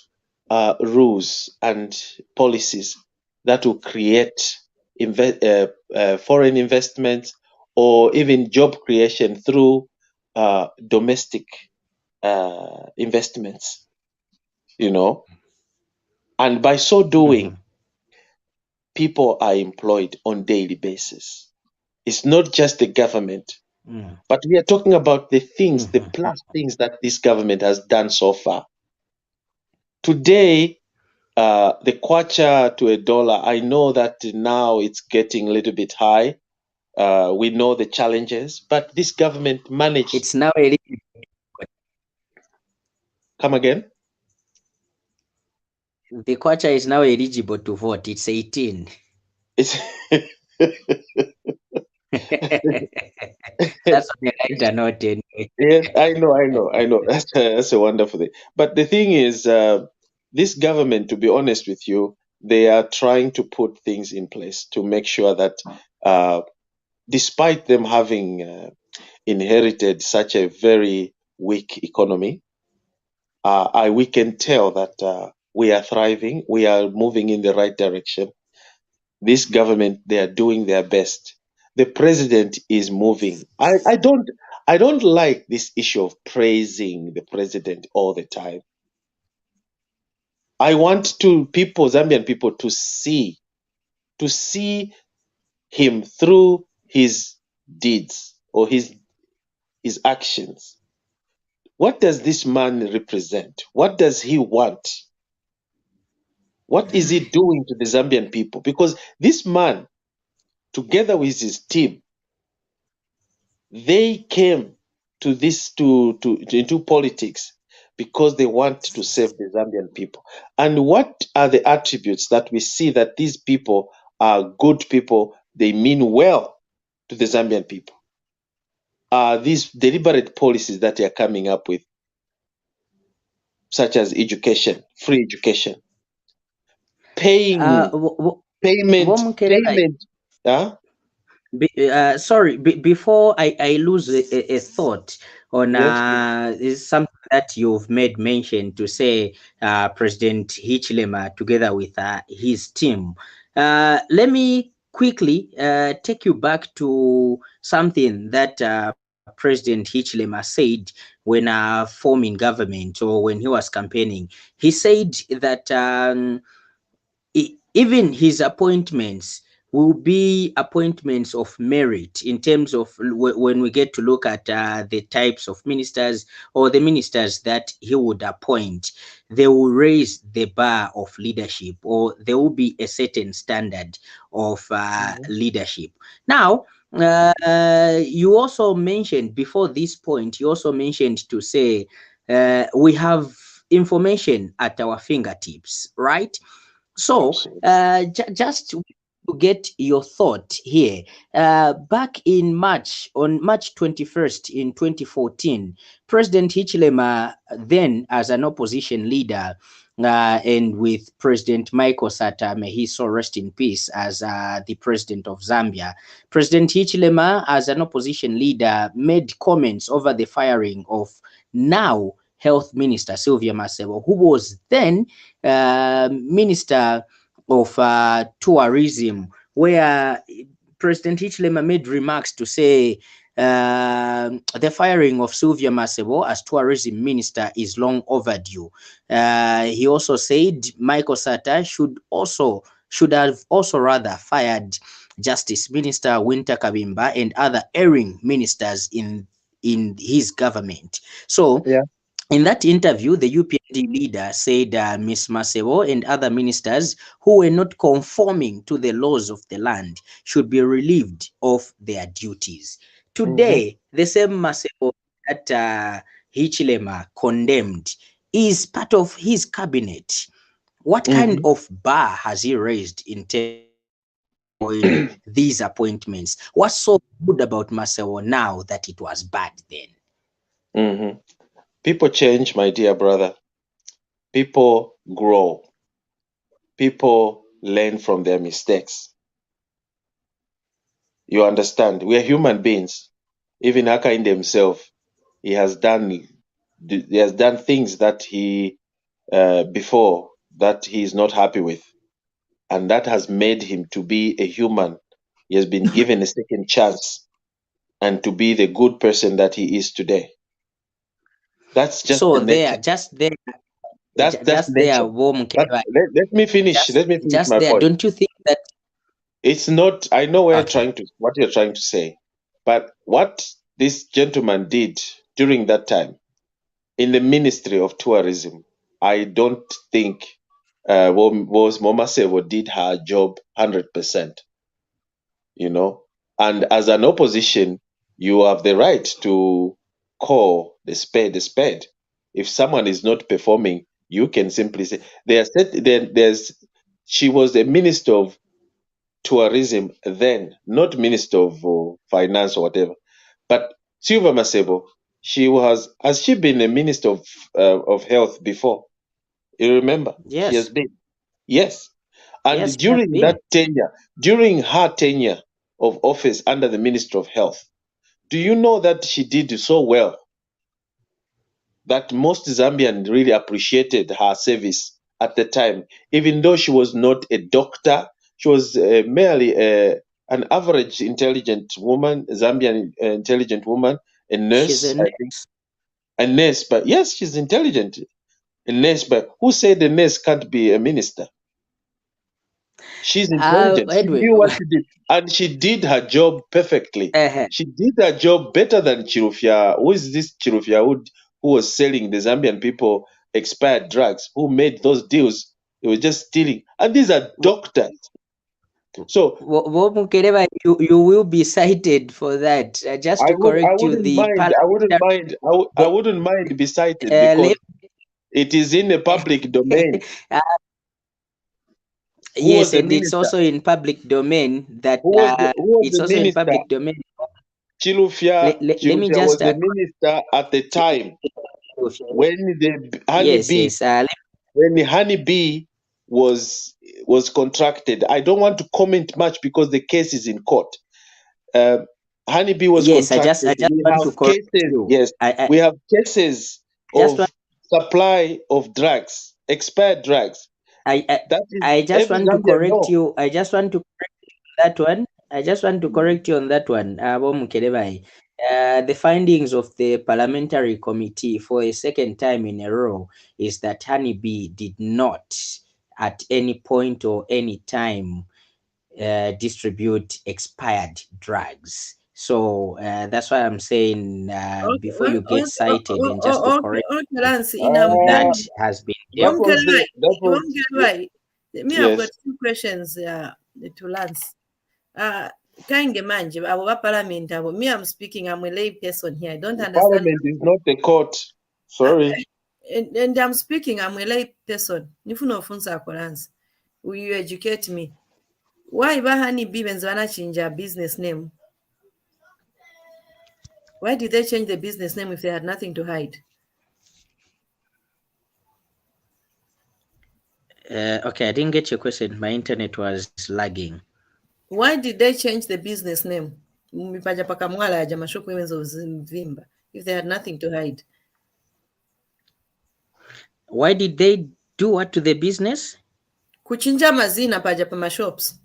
[SPEAKER 2] rules and policies that will create foreign investment or even job creation through domestic investments, and by so doing, people are employed on daily basis. It's not just the government, but we are talking about the things, the plus things that this government has done so far. Today, the kwacha to $1, I know that now it's getting a little bit high. We know the challenges, but this government managed.
[SPEAKER 1] It's now
[SPEAKER 2] Come again?
[SPEAKER 1] The kwacha is now eligible to vote. It's 18.
[SPEAKER 2] It's
[SPEAKER 1] That's on the lighter note anyway.
[SPEAKER 2] Yes, I know. That's a wonderful thing. But the thing is, this government, to be honest with you, they are trying to put things in place to make sure that, despite them having inherited such a very weak economy, we can tell that we are thriving. We are moving in the right direction. This government, they are doing their best. The president is moving. I don't like this issue of praising the president all the time. I want Zambian people to see him through his deeds or his actions. What does this man represent? What does he want? What is he doing to the Zambian people? Because this man, together with his team, they came into politics because they want to save the Zambian people. And what are the attributes that we see that these people are good people? They mean well to the Zambian people. These deliberate policies that they are coming up with, such as education, free education, payment.
[SPEAKER 1] Before I lose a thought on is something that you've made mention to say, President Hichilema together with his team. Let me quickly take you back to something that President Hichilema said when forming government or when he was campaigning. He said that even his appointments will be appointments of merit in terms of when we get to look at the types of ministers or the ministers that he would appoint. They will raise the bar of leadership, or there will be a certain standard of leadership. Now, you also mentioned before this point, you also mentioned to say we have information at our fingertips, right? So,
[SPEAKER 2] Absolutely.
[SPEAKER 1] just to get your thought here, back in March, on March 21st in 2014, President Hichilema, then as an opposition leader, and with President Michael Sata, may he so rest in peace, as the president of Zambia, President Hichilema, as an opposition leader, made comments over the firing of now Health Minister Sylvia Masebo, who was then Minister of Tourism, where President Hichilema made remarks to say the firing of Sylvia Masebo as tourism minister is long overdue. He also said Michael Sata should have also rather fired Justice Minister Winter Kabimba and other erring ministers in his government. So
[SPEAKER 2] Yeah.
[SPEAKER 1] in that interview, the UPND leader said Ms. Masebo and other ministers who were not conforming to the laws of the land should be relieved of their duties.
[SPEAKER 2] Mm-hmm.
[SPEAKER 1] Today, the same Masebo that Hichilema condemned is part of his cabinet. What kind
[SPEAKER 2] Mm-hmm.
[SPEAKER 1] of bar has he raised in terms of following these appointments? What's so good about Masebo now that it was bad then?
[SPEAKER 2] Mm-hmm. People change, my dear brother. People grow. People learn from their mistakes. You understand? We are human beings. Even Hakainde himself, he has done things that he before that he is not happy with, and that has made him to be a human. He has been given a second chance and to be the good person that he is today. That's just
[SPEAKER 1] So
[SPEAKER 2] the
[SPEAKER 1] there,
[SPEAKER 2] nature.
[SPEAKER 1] just there,
[SPEAKER 2] That's
[SPEAKER 1] just there,
[SPEAKER 2] nature. But
[SPEAKER 1] Mukelabai,
[SPEAKER 2] let me finish. Let me finish
[SPEAKER 1] just
[SPEAKER 2] my
[SPEAKER 1] there.
[SPEAKER 2] point.
[SPEAKER 1] Don't you think that?
[SPEAKER 2] It's not. I know where
[SPEAKER 1] Okay.
[SPEAKER 2] what you're trying to say, but what this gentleman did during that time in the Ministry of Tourism, I don't think was Moma Sevo did her job 100%. You know, and as an opposition, you have the right to call the spade a spade. If someone is not performing, you can simply say there's she was a minister of tourism then, not minister of finance or whatever. But Silva Masebo, has she been a minister of health before? You remember? She has
[SPEAKER 1] Yes,
[SPEAKER 2] been. Yes. And
[SPEAKER 1] yes, she has been.
[SPEAKER 2] during her tenure of office under the Minister of Health, do you know that she did so well that most Zambians really appreciated her service at the time, even though she was not a doctor. She was merely an average intelligent woman, Zambian intelligent woman, a
[SPEAKER 1] She's
[SPEAKER 2] nurse,
[SPEAKER 1] a
[SPEAKER 2] I think,
[SPEAKER 1] nurse.
[SPEAKER 2] a nurse. But yes, she's intelligent, a nurse. But who said a nurse can't be a minister? She's intelligent. She
[SPEAKER 1] Anyway,
[SPEAKER 2] knew what she did, and she did her job perfectly.
[SPEAKER 1] uh,
[SPEAKER 2] She did her job better than Chirufia. Who is this Chirufia who was selling the Zambian people expired drugs? Who made those deals? They were just stealing, and these are doctors. So
[SPEAKER 1] Mukelabai, you will be cited for that. Just to
[SPEAKER 2] I
[SPEAKER 1] correct you,
[SPEAKER 2] wouldn't
[SPEAKER 1] the
[SPEAKER 2] mind.
[SPEAKER 1] parliamentary,
[SPEAKER 2] I
[SPEAKER 1] the,
[SPEAKER 2] wouldn't mind be cited because
[SPEAKER 1] let,
[SPEAKER 2] it is in the public domain.
[SPEAKER 1] uh,
[SPEAKER 2] Who was
[SPEAKER 1] yes,
[SPEAKER 2] the
[SPEAKER 1] and it's
[SPEAKER 2] minister?
[SPEAKER 1] also in public domain that
[SPEAKER 2] Who was
[SPEAKER 1] it's
[SPEAKER 2] the
[SPEAKER 1] also in
[SPEAKER 2] minister?
[SPEAKER 1] public domain. Let me
[SPEAKER 2] Chilufya was
[SPEAKER 1] just
[SPEAKER 2] the minister at the time when the
[SPEAKER 1] yes,
[SPEAKER 2] honeybee
[SPEAKER 1] yes.
[SPEAKER 2] when the honeybee was was contracted. I don't want to comment much because the case is in court. Uh, honeybee was
[SPEAKER 1] Yes,
[SPEAKER 2] contracted.
[SPEAKER 1] I just
[SPEAKER 2] We
[SPEAKER 1] want
[SPEAKER 2] have
[SPEAKER 1] to correct
[SPEAKER 2] cases.
[SPEAKER 1] you.
[SPEAKER 2] Yes, we have cases
[SPEAKER 1] I just want
[SPEAKER 2] of supply of drugs, expired drugs.
[SPEAKER 1] I, I
[SPEAKER 2] That is
[SPEAKER 1] I just
[SPEAKER 2] every
[SPEAKER 1] want to
[SPEAKER 2] Zambian
[SPEAKER 1] correct
[SPEAKER 2] know.
[SPEAKER 1] you. I just want to correct. that one. I just want to correct you on that one, Mukelabai. The findings of the parliamentary committee for a second time in a row is that Honeybee did not, at any point or any time, distribute expired drugs. So that's why I'm saying before you get cited, and just to correct
[SPEAKER 3] Lance,
[SPEAKER 1] that has been
[SPEAKER 2] That was the that was
[SPEAKER 3] me, I've got
[SPEAKER 2] yes.
[SPEAKER 3] 2 questions to Lance. Kange manje, abo ba parliament, abo. Me, I'm speaking, I'm a lay person here. I don't
[SPEAKER 2] The
[SPEAKER 3] understand.
[SPEAKER 2] parliament is not the court. Sorry.
[SPEAKER 3] And I'm speaking, I'm a lay person. Nifuna ofunza ako Lance. Will you educate me? Why ba Honeybee benze banachinja business name? Why did they change the business name if they had nothing to hide?
[SPEAKER 1] Okay, I didn't get your question. My internet was lagging.
[SPEAKER 3] Why did they change the business name? Mipaja paka mwala aja mashopu wenzo Vimba if they had nothing to hide.
[SPEAKER 1] Why did they do what to the business?
[SPEAKER 3] Kuchinja mazina paja pa mashops.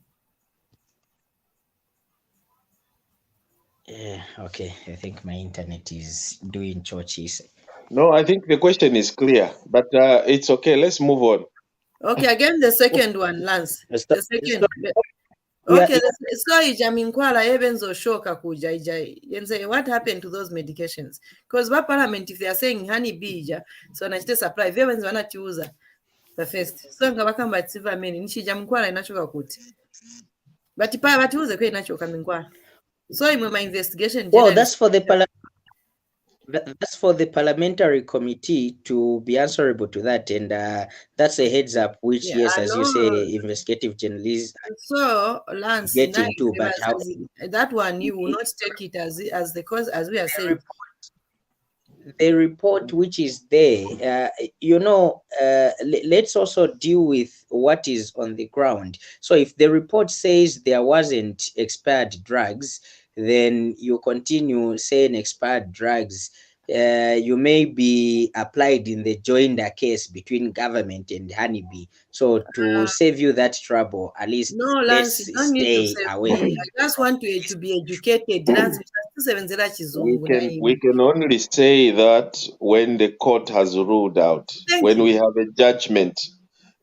[SPEAKER 1] Okay, I think my internet is doing churches.
[SPEAKER 2] No, I think the question is clear, but it's okay. Let's move on.
[SPEAKER 3] Okay, again the second one, Lance. The second. Okay, so Jaminkwala ebenzo shoka kuja yenze what happened to those medications? Because by parliament if they are saying Honeybee so nachite supply vye wenzi wanachiuza the first. So ngabakamba tsiva meni nishi Jaminkwala inachoka kuti. But batiuze kwe inachoka Minkwala. So in my investigation,
[SPEAKER 1] well, that's for the parliamentary committee to be answerable to that, and that's a heads up. Which, yes, as you say, investigative journalists.
[SPEAKER 3] So Lance,
[SPEAKER 1] getting to, but how
[SPEAKER 3] that one you will not take it as the cause as we are saying.
[SPEAKER 1] The report which is there, let's also deal with what is on the ground. So if the report says there wasn't expired drugs, then you continue saying expired drugs. You may be applied in the joinder case between government and Honeybee. So to save you that trouble, at least
[SPEAKER 3] no, Lance, you don't need to save away. Me. I just want to be educated. Lance,
[SPEAKER 2] we can only say that when the court has ruled out, when we have a judgment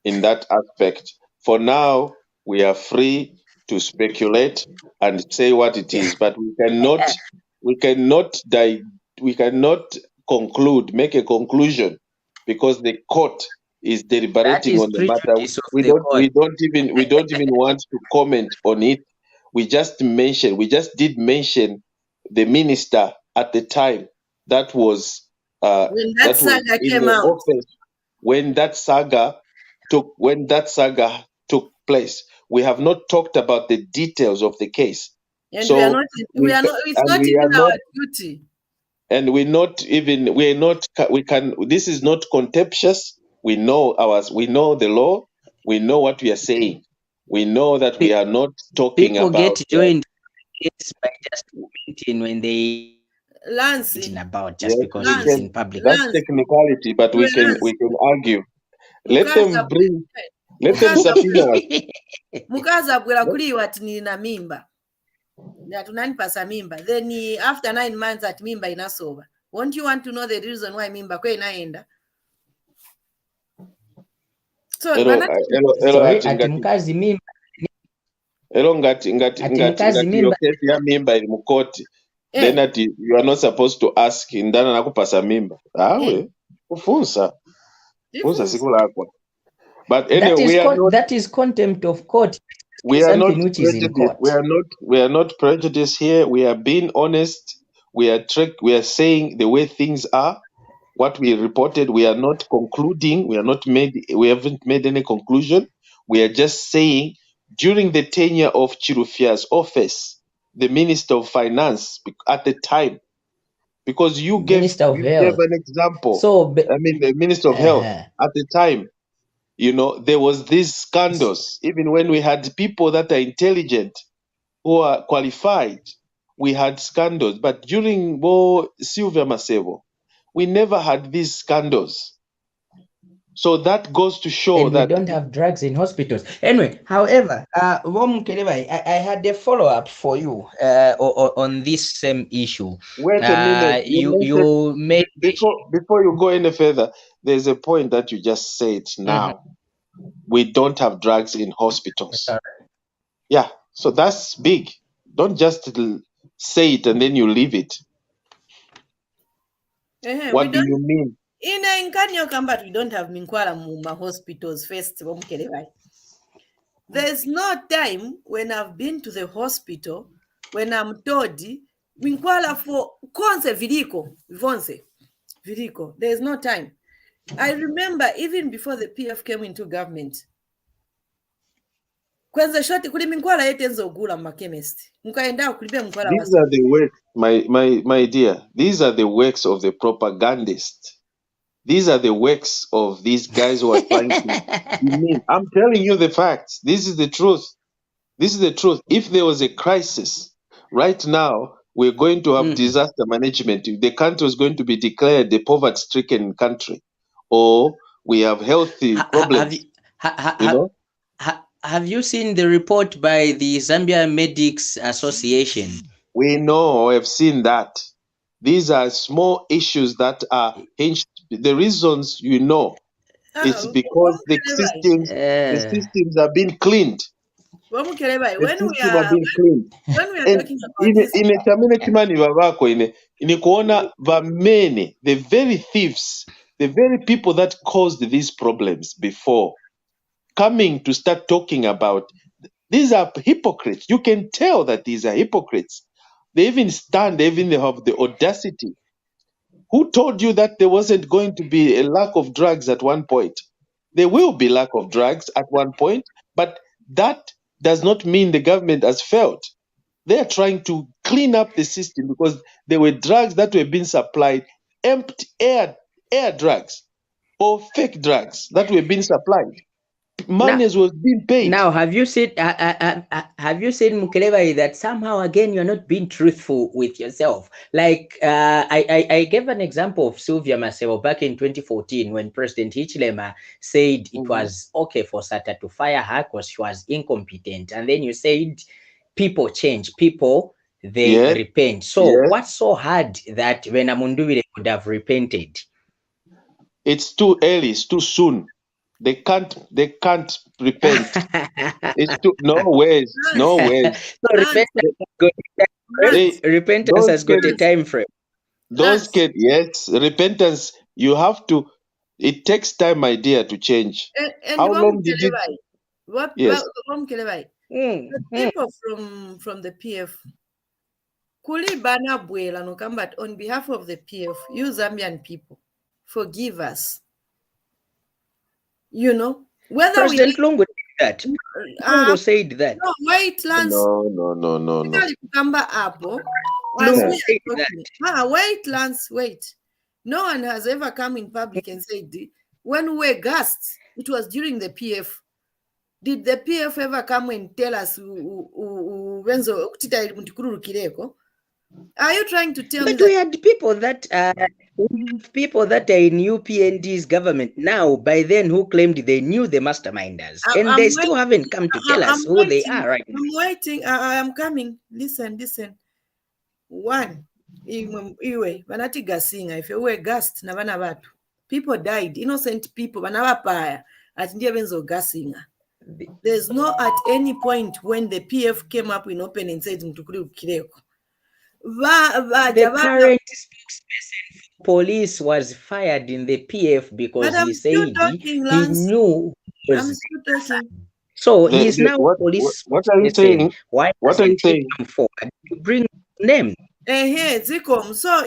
[SPEAKER 2] in that aspect. For now, we are free to speculate and say what it is, but we cannot conclude, make a conclusion, because the court is deliberating on the matter. We don't even want to comment on it. We just did mention the minister at the time that was
[SPEAKER 3] when that saga came out.
[SPEAKER 2] Office, when that saga took place. We have not talked about the details of the case.
[SPEAKER 3] And so it's not even our duty.
[SPEAKER 2] And this is not contemptuous. We know the law. We know what we are saying. We know that we are not talking
[SPEAKER 1] people
[SPEAKER 2] about.
[SPEAKER 1] Get joined by just commenting when they
[SPEAKER 3] Lance
[SPEAKER 1] about just because it's in public.
[SPEAKER 2] That's technicality, but we can argue. Let them subpoena us.
[SPEAKER 3] Mukaza bwela kuliwa ati nina mimba. Na tunanipasa mimba. Then after 9 months at mimba inasoba. Won't you want to know the reason why mimba kwe inaenda? So
[SPEAKER 1] ati mkazi mimba.
[SPEAKER 2] Ngati yo case ya mimba ili mukoti. Then ati you are not supposed to ask ndana nakupasa mimba. Awe kufunsa. Kufunsa siku lako. But anyway,
[SPEAKER 1] that is contempt of court.
[SPEAKER 2] We are not prejudiced here. We are being honest. We are saying the way things are. What we reported, we are not concluding. We haven't made any conclusion. We are just saying during the tenure of Chirufia's office, the Minister of Finance at the time, because you gave an example.
[SPEAKER 1] So
[SPEAKER 2] the Minister of Health at the time. There was these scandals. Even when we had people that are intelligent, who are qualified, we had scandals. But during Sylvia Masevo, we never had these scandals. So that goes to show
[SPEAKER 1] and we
[SPEAKER 2] that
[SPEAKER 1] don't have drugs in hospitals. Anyway, however, Mukelabai, I had a follow-up for you on this same issue.
[SPEAKER 2] wait a minute.
[SPEAKER 1] You made
[SPEAKER 2] Before you go any further, there's a point that you just said now. We don't have drugs in hospitals. Yeah, so that's big. Don't just say it and then you leave it. What do you mean?
[SPEAKER 3] In Kenya Kambat, we don't have Minkwala Mumba hospitals first. There's no time when I've been to the hospital when I'm told Minkwala for Konse Vidico. There's no time. I remember even before the PF came into government. Kwanza shoti kuli Minkwala yetenzo gula chemist. Mkaenda kulibia Minkwala
[SPEAKER 2] These are the works, my dear. These are the works of the propagandists. These are the works of these guys who are trying to. I'm telling you the facts. This is the truth. This is the truth. If there was a crisis right now, we're going to have disaster management. The country is going to be declared a poverty-stricken country, or we have healthy problems.
[SPEAKER 1] Have you seen the report by the Zambia Medics Association?
[SPEAKER 2] We know, I've seen that. These are small issues that are hinged. The reasons it's because the systems are being cleaned.
[SPEAKER 3] When we are talking about this,
[SPEAKER 2] the very thieves, the very people that caused these problems before, coming to start talking about these are hypocrites. You can tell that these are hypocrites. They even they have the audacity. Who told you that there wasn't going to be a lack of drugs at one point? There will be lack of drugs at one point, but that does not mean the government has failed. They are trying to clean up the system because there were drugs that were being supplied, empty air drugs or fake drugs that were being supplied. Money was being paid.
[SPEAKER 1] Now, have you said Mukelabai that somehow again you're not being truthful with yourself? Like I gave an example of Sylvia Masebo back in 2014 when President Hichilema said it was okay for SATA to fire her because she was incompetent, and then you said people change, people they repent. So what's so hard that when Amundubile would have repented?
[SPEAKER 2] It's too early. It's too soon. They can't repent. It's too no ways.
[SPEAKER 1] So repentance has got a time frame.
[SPEAKER 2] Repentance. You have to. It takes time, my dear, to change. How long did it?
[SPEAKER 3] The people from the PF. Kuli bana bwela no combat on behalf of the PF, you Zambian people, forgive us. You know, whether
[SPEAKER 1] President Lungu did that. Lungu said that.
[SPEAKER 3] No, wait, Lance.
[SPEAKER 2] No.
[SPEAKER 3] Wait, Lance, wait. No one has ever come in public and said, when we were gassed, it was during the PF. Did the PF ever come and tell us are you trying to tell me
[SPEAKER 1] that we had people that are in UPND's government now by then who claimed they knew the masterminders and they still haven't come to tell us who they are right now.
[SPEAKER 3] I'm waiting. I am coming. Listen. One, if you were gassed, people died, innocent people, there's no at any point when the PF came up in open and said
[SPEAKER 1] the current spokesperson for police was fired in the PF because he said he knew. So he's now police.
[SPEAKER 2] What are you saying?
[SPEAKER 1] Why doesn't he come forward to bring name?
[SPEAKER 3] So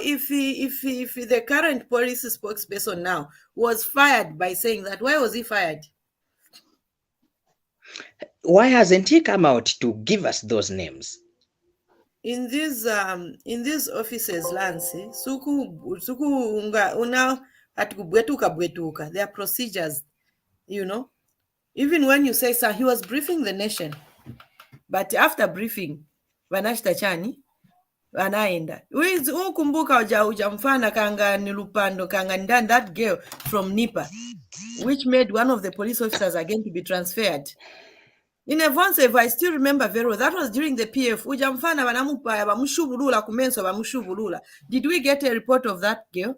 [SPEAKER 3] if the current police spokesperson now was fired by saying that, why was he fired?
[SPEAKER 1] Why hasn't he come out to give us those names?
[SPEAKER 3] In these offices, Lancy, there are procedures, you know. Even when you say, sir, he was briefing the nation, but after briefing, Vanashta Chani, anaenda. Ukumbuka ujamfana kanga ni Lupando kanga ndani, that girl from Nipa, which made one of the police officers again to be transferred. In Evonsev, I still remember very well. That was during the PF. Ujamfana banamupaya bamushubulula kumenso bamushubulula. Did we get a report of that girl?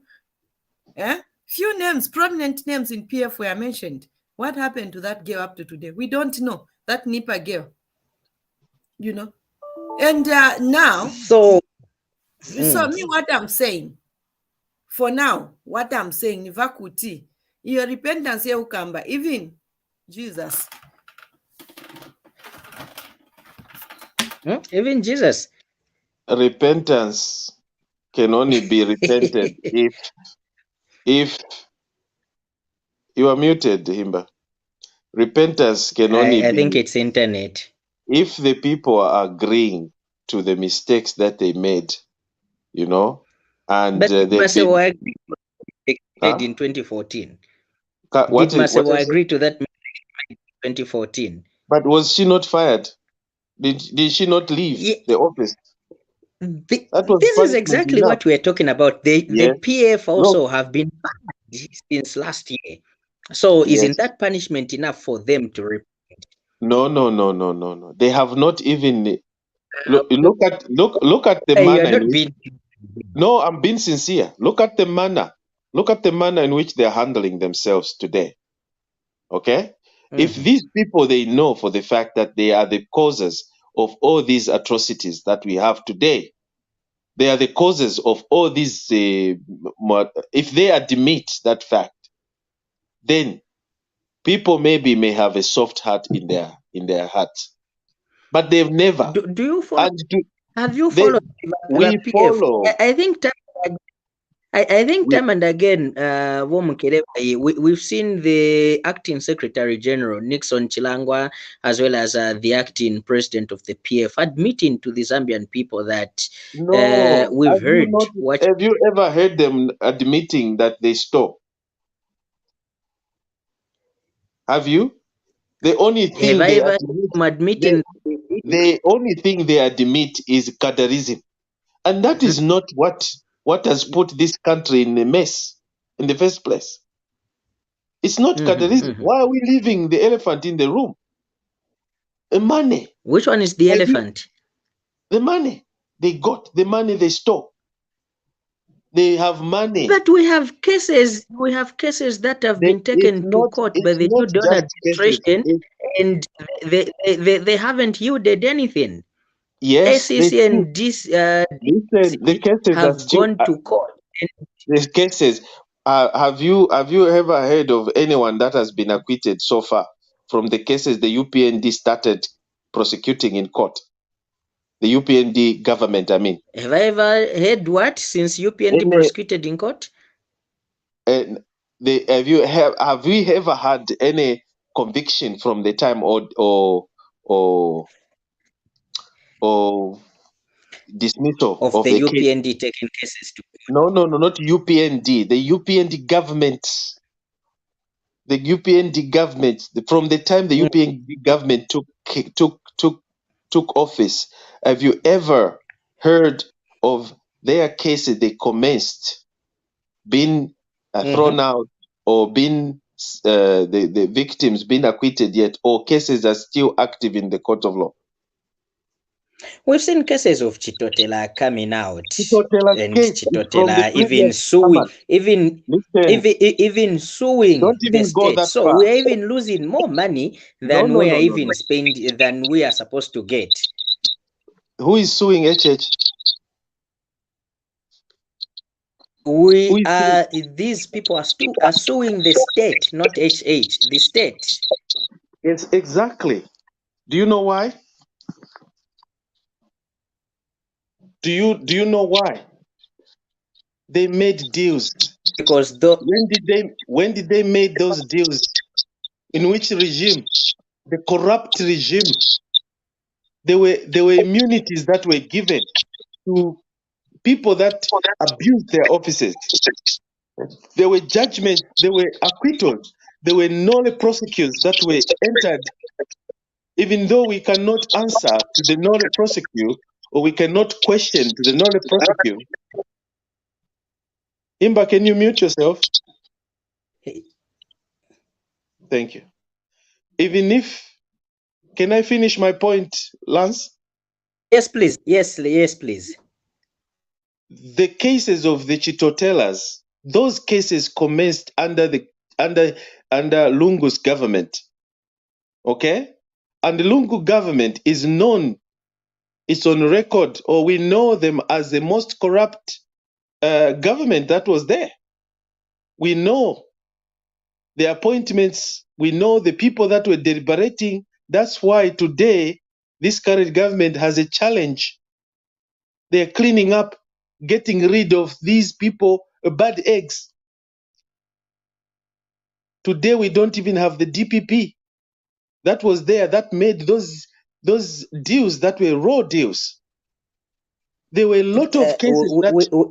[SPEAKER 3] Few names, prominent names in PF were mentioned. What happened to that girl up to today? We don't know. That Nipa girl, you know. And now, so me, what I'm saying, for now, what I'm saying, Nivakuti, your repentance here ukamba, even Jesus.
[SPEAKER 1] Even Jesus.
[SPEAKER 2] Repentance can only be repented if you are muted, Himba. Repentance can only
[SPEAKER 1] I think it's internet.
[SPEAKER 2] If the people are agreeing to the mistakes that they made, you know, and
[SPEAKER 1] but
[SPEAKER 2] they
[SPEAKER 1] made in 2014.
[SPEAKER 2] What
[SPEAKER 1] did Masewa agree to that in 2014?
[SPEAKER 2] But was she not fired? Did she not leave the office?
[SPEAKER 1] This is exactly what we're talking about. The PF also have been banned since last year. So isn't that punishment enough for them to repent?
[SPEAKER 2] No. They have not even look at the manner. No, I'm being sincere. Look at the manner. Look at the manner in which they're handling themselves today. Okay? If these people, they know for the fact that they are the causes of all these atrocities that we have today, they are the causes of all these, if they admit that fact, then people maybe may have a soft heart in their hearts. But they've never.
[SPEAKER 1] Do you follow? Have you followed
[SPEAKER 2] we
[SPEAKER 1] PF?
[SPEAKER 2] Follow.
[SPEAKER 1] I think time and again, we've seen the acting Secretary General Nixon Chilangwa, as well as the acting president of the PF, admitting to the Zambian people that we've heard.
[SPEAKER 2] Have you ever heard them admitting that they stole? Have you? The only thing the only thing they admit is Qaddarism. And that is not what has put this country in a mess in the first place. It's not Qaddarism. Why are we leaving the elephant in the room? The money.
[SPEAKER 1] Which one is the elephant?
[SPEAKER 2] The money. They got the money they stole. They have money.
[SPEAKER 1] But we have cases that have been taken to court by the new Dawn administration, and they haven't yielded anything.
[SPEAKER 2] Yes,
[SPEAKER 1] SEC and this
[SPEAKER 2] the cases
[SPEAKER 1] have gone to court.
[SPEAKER 2] The cases. Have you ever heard of anyone that has been acquitted so far from the cases the UPND started prosecuting in court? The UPND government, I mean.
[SPEAKER 1] Have I ever heard what since UPND prosecuted in court?
[SPEAKER 2] Have we ever had any conviction from the time or dismissal
[SPEAKER 1] of the UPND case? Taking cases to
[SPEAKER 2] court? No, not UPND. The UPND government. The UPND government, from the time the UPND government took office, have you ever heard of their cases they commenced being thrown out or being the victims being acquitted yet, or cases are still active in the court of law?
[SPEAKER 1] We've seen cases of Chitotela coming out, and
[SPEAKER 2] Chitotela
[SPEAKER 1] even suing, even suing the state. So we are even losing more money than we are even spending than we are supposed to get.
[SPEAKER 2] Who is suing HH?
[SPEAKER 1] These people are suing the state, not HH, the state.
[SPEAKER 2] Yes, exactly. Do you know why? Do you know why? They made deals.
[SPEAKER 1] Because
[SPEAKER 2] when did they make those deals? In which regime? The corrupt regime. There were immunities that were given to people that abused their offices. There were judgments, there were acquittals, there were nolle prosecutions that were entered. Even though we cannot answer to the nolle prosecute, or we cannot question to the non prosecute. Himba, can you mute yourself? Thank you. Even if, can I finish my point, Lance?
[SPEAKER 1] Yes, please. Yes, please.
[SPEAKER 2] The cases of the Chitotelas, those cases commenced under Lungu's government. Okay? And the Lungu government is known, it's on record, or we know them as the most corrupt government that was there. We know the appointments, we know the people that were deliberating. That's why today this current government has a challenge. They're cleaning up, getting rid of these people, bad eggs. Today we don't even have the DPP that was there that made those deals that were raw deals. There were a lot of cases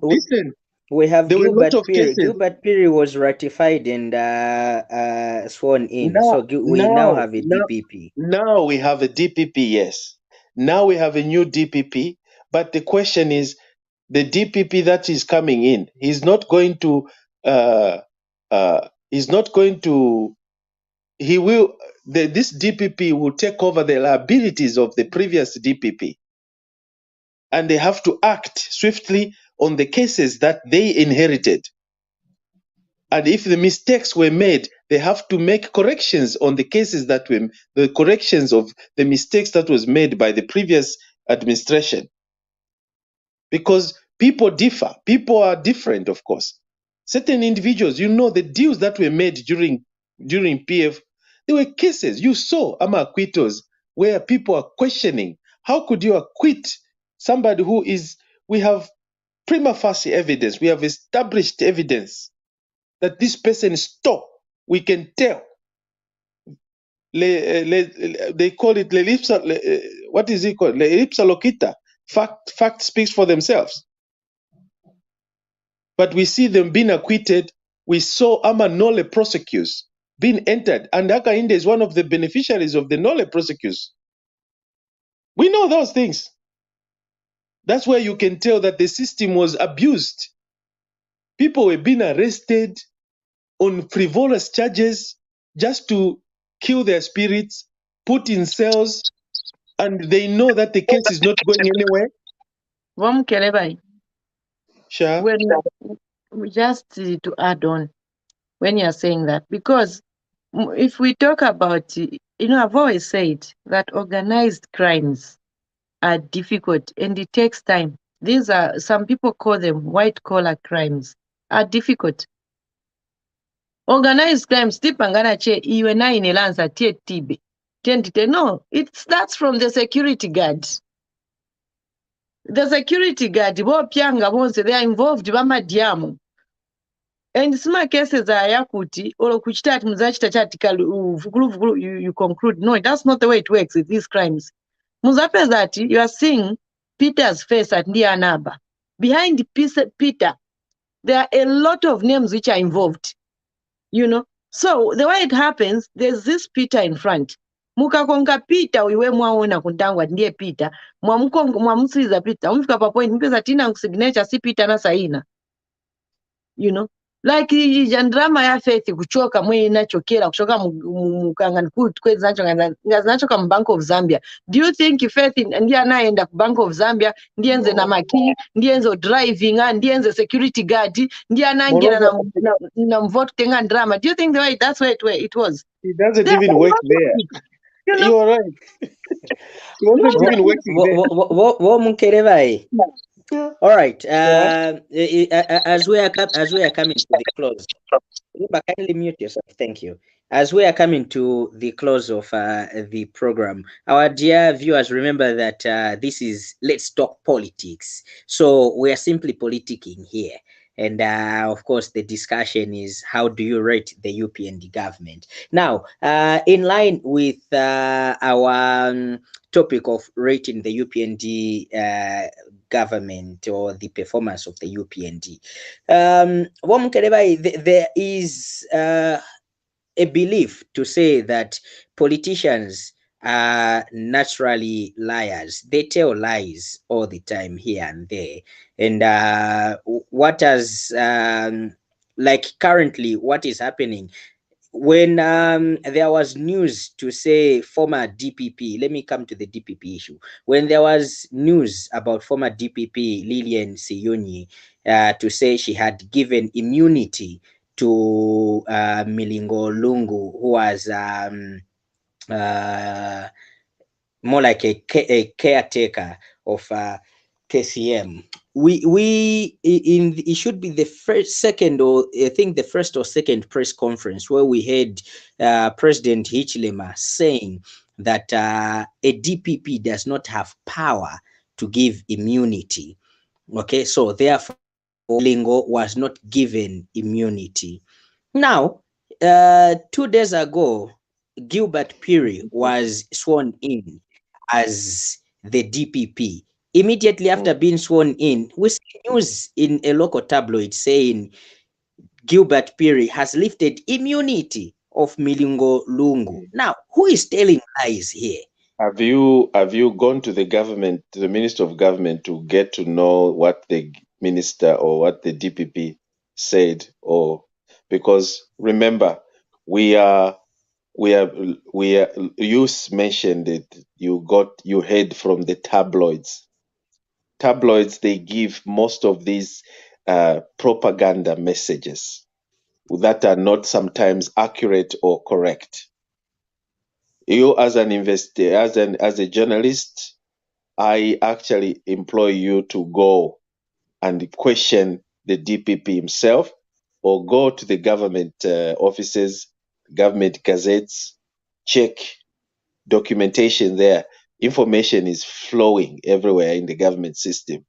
[SPEAKER 2] listen.
[SPEAKER 1] We have
[SPEAKER 2] There were a lot of
[SPEAKER 1] Gilbert
[SPEAKER 2] cases.
[SPEAKER 1] Gilbert Piri was ratified and sworn in. We now have a DPP.
[SPEAKER 2] Now we have a DPP, yes. Now we have a new DPP. But the question is, the DPP that is coming in, he's not going to, this DPP will take over the liabilities of the previous DPP. And they have to act swiftly on the cases that they inherited. And if the mistakes were made, they have to make corrections on the cases that were the corrections of the mistakes that was made by the previous administration. Because people differ. People are different, of course. Certain individuals, the deals that were made during PF, there were cases. You saw acquitals where people are questioning, how could you acquit somebody we have prima facie evidence, we have established evidence that this person stole. We can tell. They call it what is it called? Le ipsa locita. Fact speaks for themselves. But we see them being acquitted. We saw Nole prosecutes being entered, and Hakainde is one of the beneficiaries of the Nole prosecutes. We know those things. That's where you can tell that the system was abused. People were being arrested on frivolous charges just to kill their spirits, put in cells, and they know that the case is not going anywhere.
[SPEAKER 3] Mukelabai.
[SPEAKER 2] Sure.
[SPEAKER 3] Just to add on, when you're saying that, because if we talk about, I've always said that organized crimes are difficult and it takes time. These are, some people call them white collar crimes, are difficult. Organized crimes, tipangana che iwe na inelanza tie tibe. No, it starts from the security guard. The security guard, they are involved bamadiamu. And some cases are yakuti or kuchita muzachita chatika you conclude. No, that's not the way it works with these crimes. Muzapezati, you are seeing Peter's face at Ndianaba. Behind Peter, there are a lot of names which are involved. So the way it happens, there's this Peter in front. Mukakonga Peter wiwe mwaona kundangwa ndiye Peter. Mwamusiza Peter. Umfika pa point mpeza tina signature si Peter na saina. Like jandrama ya Faith kuchoka mwe nachokera kuchoka mukangani kwezi nachoka Bank of Zambia. Do you think Faith ndiye anaenda ku Bank of Zambia ndiye nze na maki ndiye nzo driving ndiye nze security guard ndiye anangira na mvote tenga drama? Do you think the way that's where it was?
[SPEAKER 2] It doesn't even work there. You are right. It wasn't even working
[SPEAKER 1] there. All right. As we are coming to the close, kindly mute yourself. Thank you. As we are coming to the close of the program, our dear viewers, remember that this is Let's Talk Politics. So we are simply politicking here. And of course, the discussion is, how do you rate the UPND government? Now, in line with our topic of rating the UPND government or the performance of the UPND, there is a belief to say that politicians are naturally liars. They tell lies all the time here and there. And what has like currently what is happening when there was news to say former DPP, let me come to the DPP issue. When there was news about former DPP Lillian Siyunyi to say she had given immunity to Milingo Lungu, who was uh, more like a caretaker of KCM. It should be the first, second, or I think the first or second press conference where we had President Hichilema saying that a DPP does not have power to give immunity. Okay, so therefore, Lingo was not given immunity. Now, 2 days ago, Gilbert Piri was sworn in as the DPP. Immediately after being sworn in, we see news in a local tabloid saying Gilbert Piri has lifted immunity of Milingo Lungu. Now, who is telling lies here?
[SPEAKER 2] Have you gone to the government, to the Minister of Government, to get to know what the minister or what the DPP said? Or because remember, we are you mentioned it. You heard from the tabloids. Tabloids, they give most of these propaganda messages that are not sometimes accurate or correct. You as an investor, as a journalist, I actually employ you to go and question the DPP himself, or go to the government offices, government gazettes, check documentation there. Information is flowing everywhere in the government system,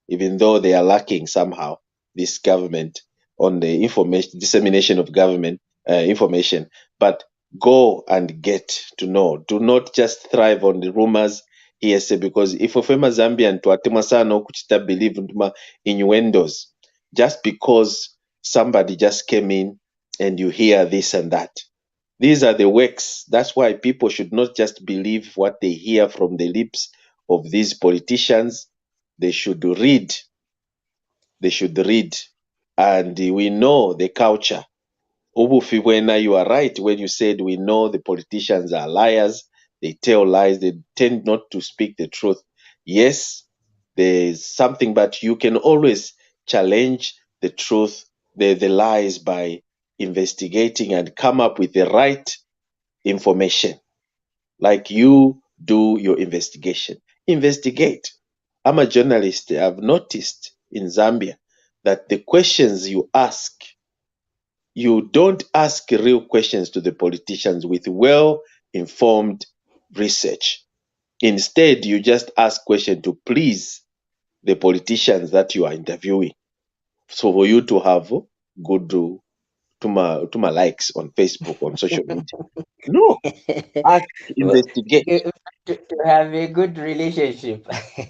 [SPEAKER 2] even though they are lacking somehow, this government, on the information dissemination of government information. But go and get to know. Do not just thrive on the rumors hearsay, because if ofema Zambian to sana okuchita believe ntuma innuendos just because somebody just came in and you hear this and that. These are the works. That's why people should not just believe what they hear from the lips of these politicians. They should read. They should read. And we know the culture. Ubufibwena, you are right when you said we know the politicians are liars. They tell lies. They tend not to speak the truth. Yes, there's something, but you can always challenge the truth, the lies, by investigating and come up with the right information. Like you do your investigation. Investigate. I'm a journalist. I've noticed in Zambia that the questions you ask, you don't ask real questions to the politicians with well informed research. Instead, you just ask questions to please the politicians that you are interviewing. So for you to have good to my likes on Facebook, on social media. No, ask,
[SPEAKER 1] Well,
[SPEAKER 2] investigate.
[SPEAKER 1] to have a good relationship.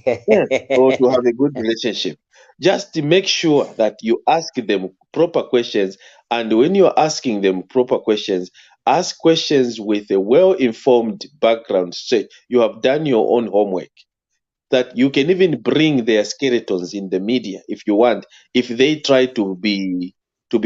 [SPEAKER 2] Yes, or to have a good relationship. Just to make sure that you ask them proper questions. And when you're asking them proper questions, ask questions with a well informed background. Say you have done your own homework. That you can even bring their skeletons in the media if you want. If they try to be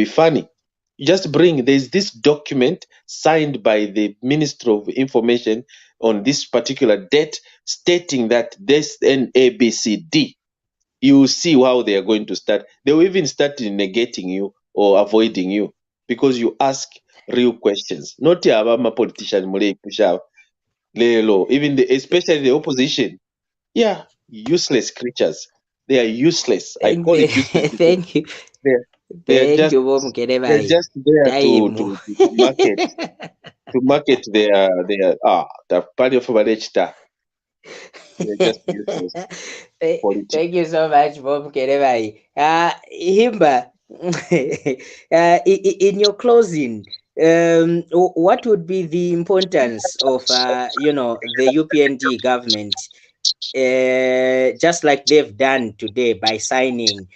[SPEAKER 2] funny, you just bring. There's this document signed by the Minister of Information on this particular date, stating that this NABCD. You see how they are going to start. They will even start negating you or avoiding you because you ask real questions. Not abama politician mule pusha lelo. Even especially the opposition. Yeah, useless creatures. They are useless. I
[SPEAKER 1] Thank
[SPEAKER 2] call
[SPEAKER 1] you.
[SPEAKER 2] it useless because
[SPEAKER 1] Thank you.
[SPEAKER 2] they're they're
[SPEAKER 1] Thank
[SPEAKER 2] just
[SPEAKER 1] you, Bob
[SPEAKER 2] they're
[SPEAKER 1] Mukelabai.
[SPEAKER 2] just there to
[SPEAKER 1] Time.
[SPEAKER 2] to, to market their the party of Barechta. They're just useless politics.
[SPEAKER 1] Thank you so much, Bob Mukelabai. Himba, in your closing, what would be the importance of the UPND government, just like they've done today by signing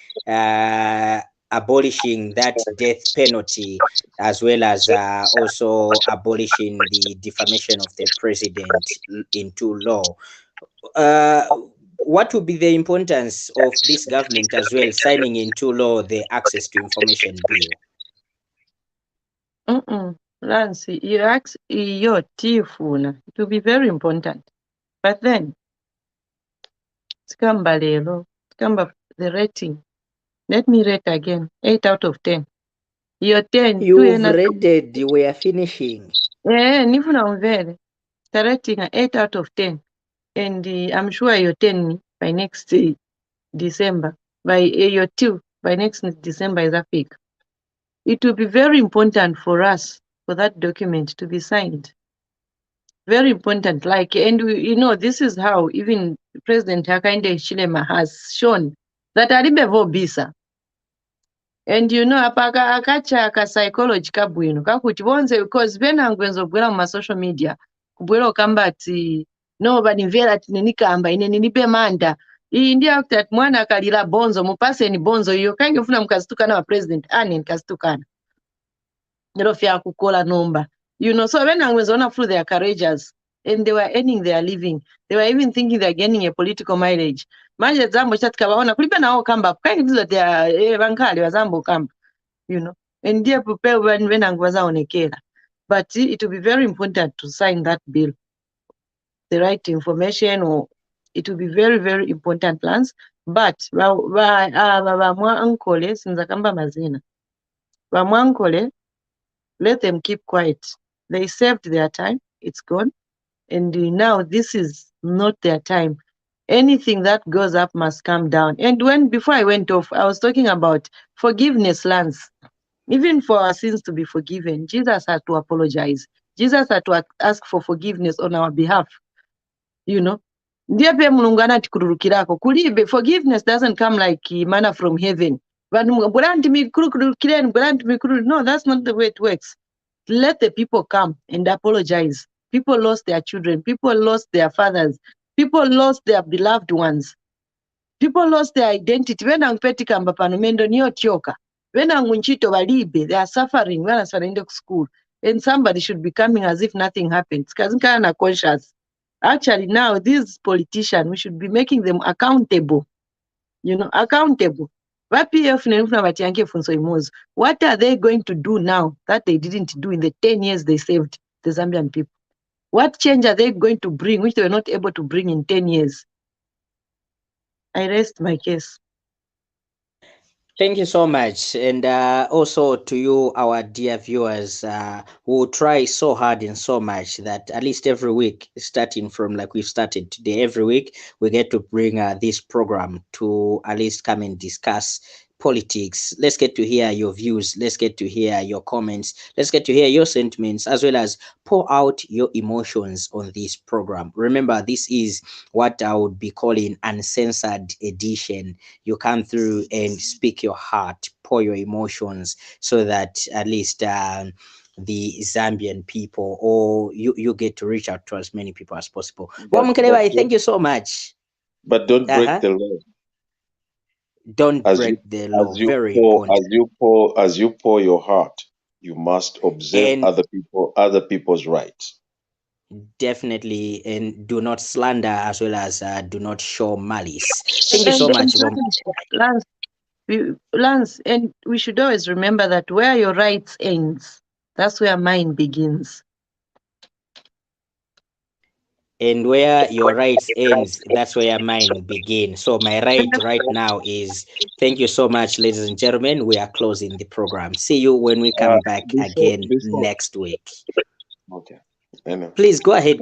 [SPEAKER 1] abolishing that death penalty, as well as also abolishing the defamation of the president into law. Uh, what would be the importance of this government as well signing into law the Access to Information Bill?
[SPEAKER 4] Lance, you ask your tifuna. It will be very important. But then, Skamba lelo, Skamba the rating. Let me rate again. 8 out of 10. Your 10.
[SPEAKER 1] You've rated, we are finishing.
[SPEAKER 4] Nifuna unvele. The rating 8 out of 10. And I'm sure you're 10 by next December. By your 2 by next December is a peak. It will be very important for us for that document to be signed. Very important. This is how even President Hakainde Hichilema has shown that alibevo bisa. And apaka akacha ka psychology kabwino kakuti bonze because venangwenzo bwera mu social media kubwera okamba ati no banimvera tinenikamba ine ninipe manda iyi ndi akuti ati mwana akalira bonzo mupaseni bonzo iyo kange ufuna mukazitukana wa president ane nikazitukana ndero fya kukola nomba so venangwenzo ona through they are courageous and they were earning their living. They were even thinking they're gaining a political mileage. Manje zambo chatikabaona kulipe nawo kamba kange ndizo tia bankali wa zambo kamba and dear prepare when onekela. But it will be very important to sign that bill, the right information, or it will be very, very important plans. But Mwankole, sinza kamba mazina, Mwankole, let them keep quiet. They saved their time, it's gone. And now this is not their time. Anything that goes up must come down. And before I went off, I was talking about forgiveness, Lance. Even for our sins to be forgiven, Jesus had to apologize. Jesus had to ask for forgiveness on our behalf. Forgiveness doesn't come like manna from heaven. No, that's not the way it works. Let the people come and apologize. People lost their children. People lost their fathers. People lost their beloved ones. People lost their identity. When I'm petikamba panomendo niyo tioka. When I'm unchito balibe, they are suffering when I'm to school. And somebody should be coming as if nothing happened. Kaznkana conscious. Actually, now these politicians, we should be making them accountable. Accountable. What are they going to do now that they didn't do in the 10 years they saved the Zambian people? What change are they going to bring, which they were not able to bring in 10 years? I rest my case.
[SPEAKER 1] Thank you so much. And also to you, our dear viewers, who try so hard and so much that at least every week, starting from like we've started today, every week, we get to bring this program to at least come and discuss politics. Let's get to hear your views. Let's get to hear your comments. Let's get to hear your sentiments, as well as pour out your emotions on this program. Remember, this is what I would be calling uncensored edition. You come through and speak your heart, pour your emotions, so that at least the Zambian people, or you get to reach out to as many people as possible. Well, Mukelabai, thank you so much.
[SPEAKER 2] But don't break the law.
[SPEAKER 1] Don't break the law. Very important.
[SPEAKER 2] As you pour your heart, you must observe other people's rights.
[SPEAKER 1] Definitely, and do not slander, as well as do not show malice. Thank you so much,
[SPEAKER 4] Lance, and we should always remember that where your rights ends, that's where mine begins.
[SPEAKER 1] And where your rights ends, that's where mine begin. So my right now is, thank you so much, ladies and gentlemen. We are closing the program. See you when we come back again next week.
[SPEAKER 2] Okay.
[SPEAKER 1] Please go ahead.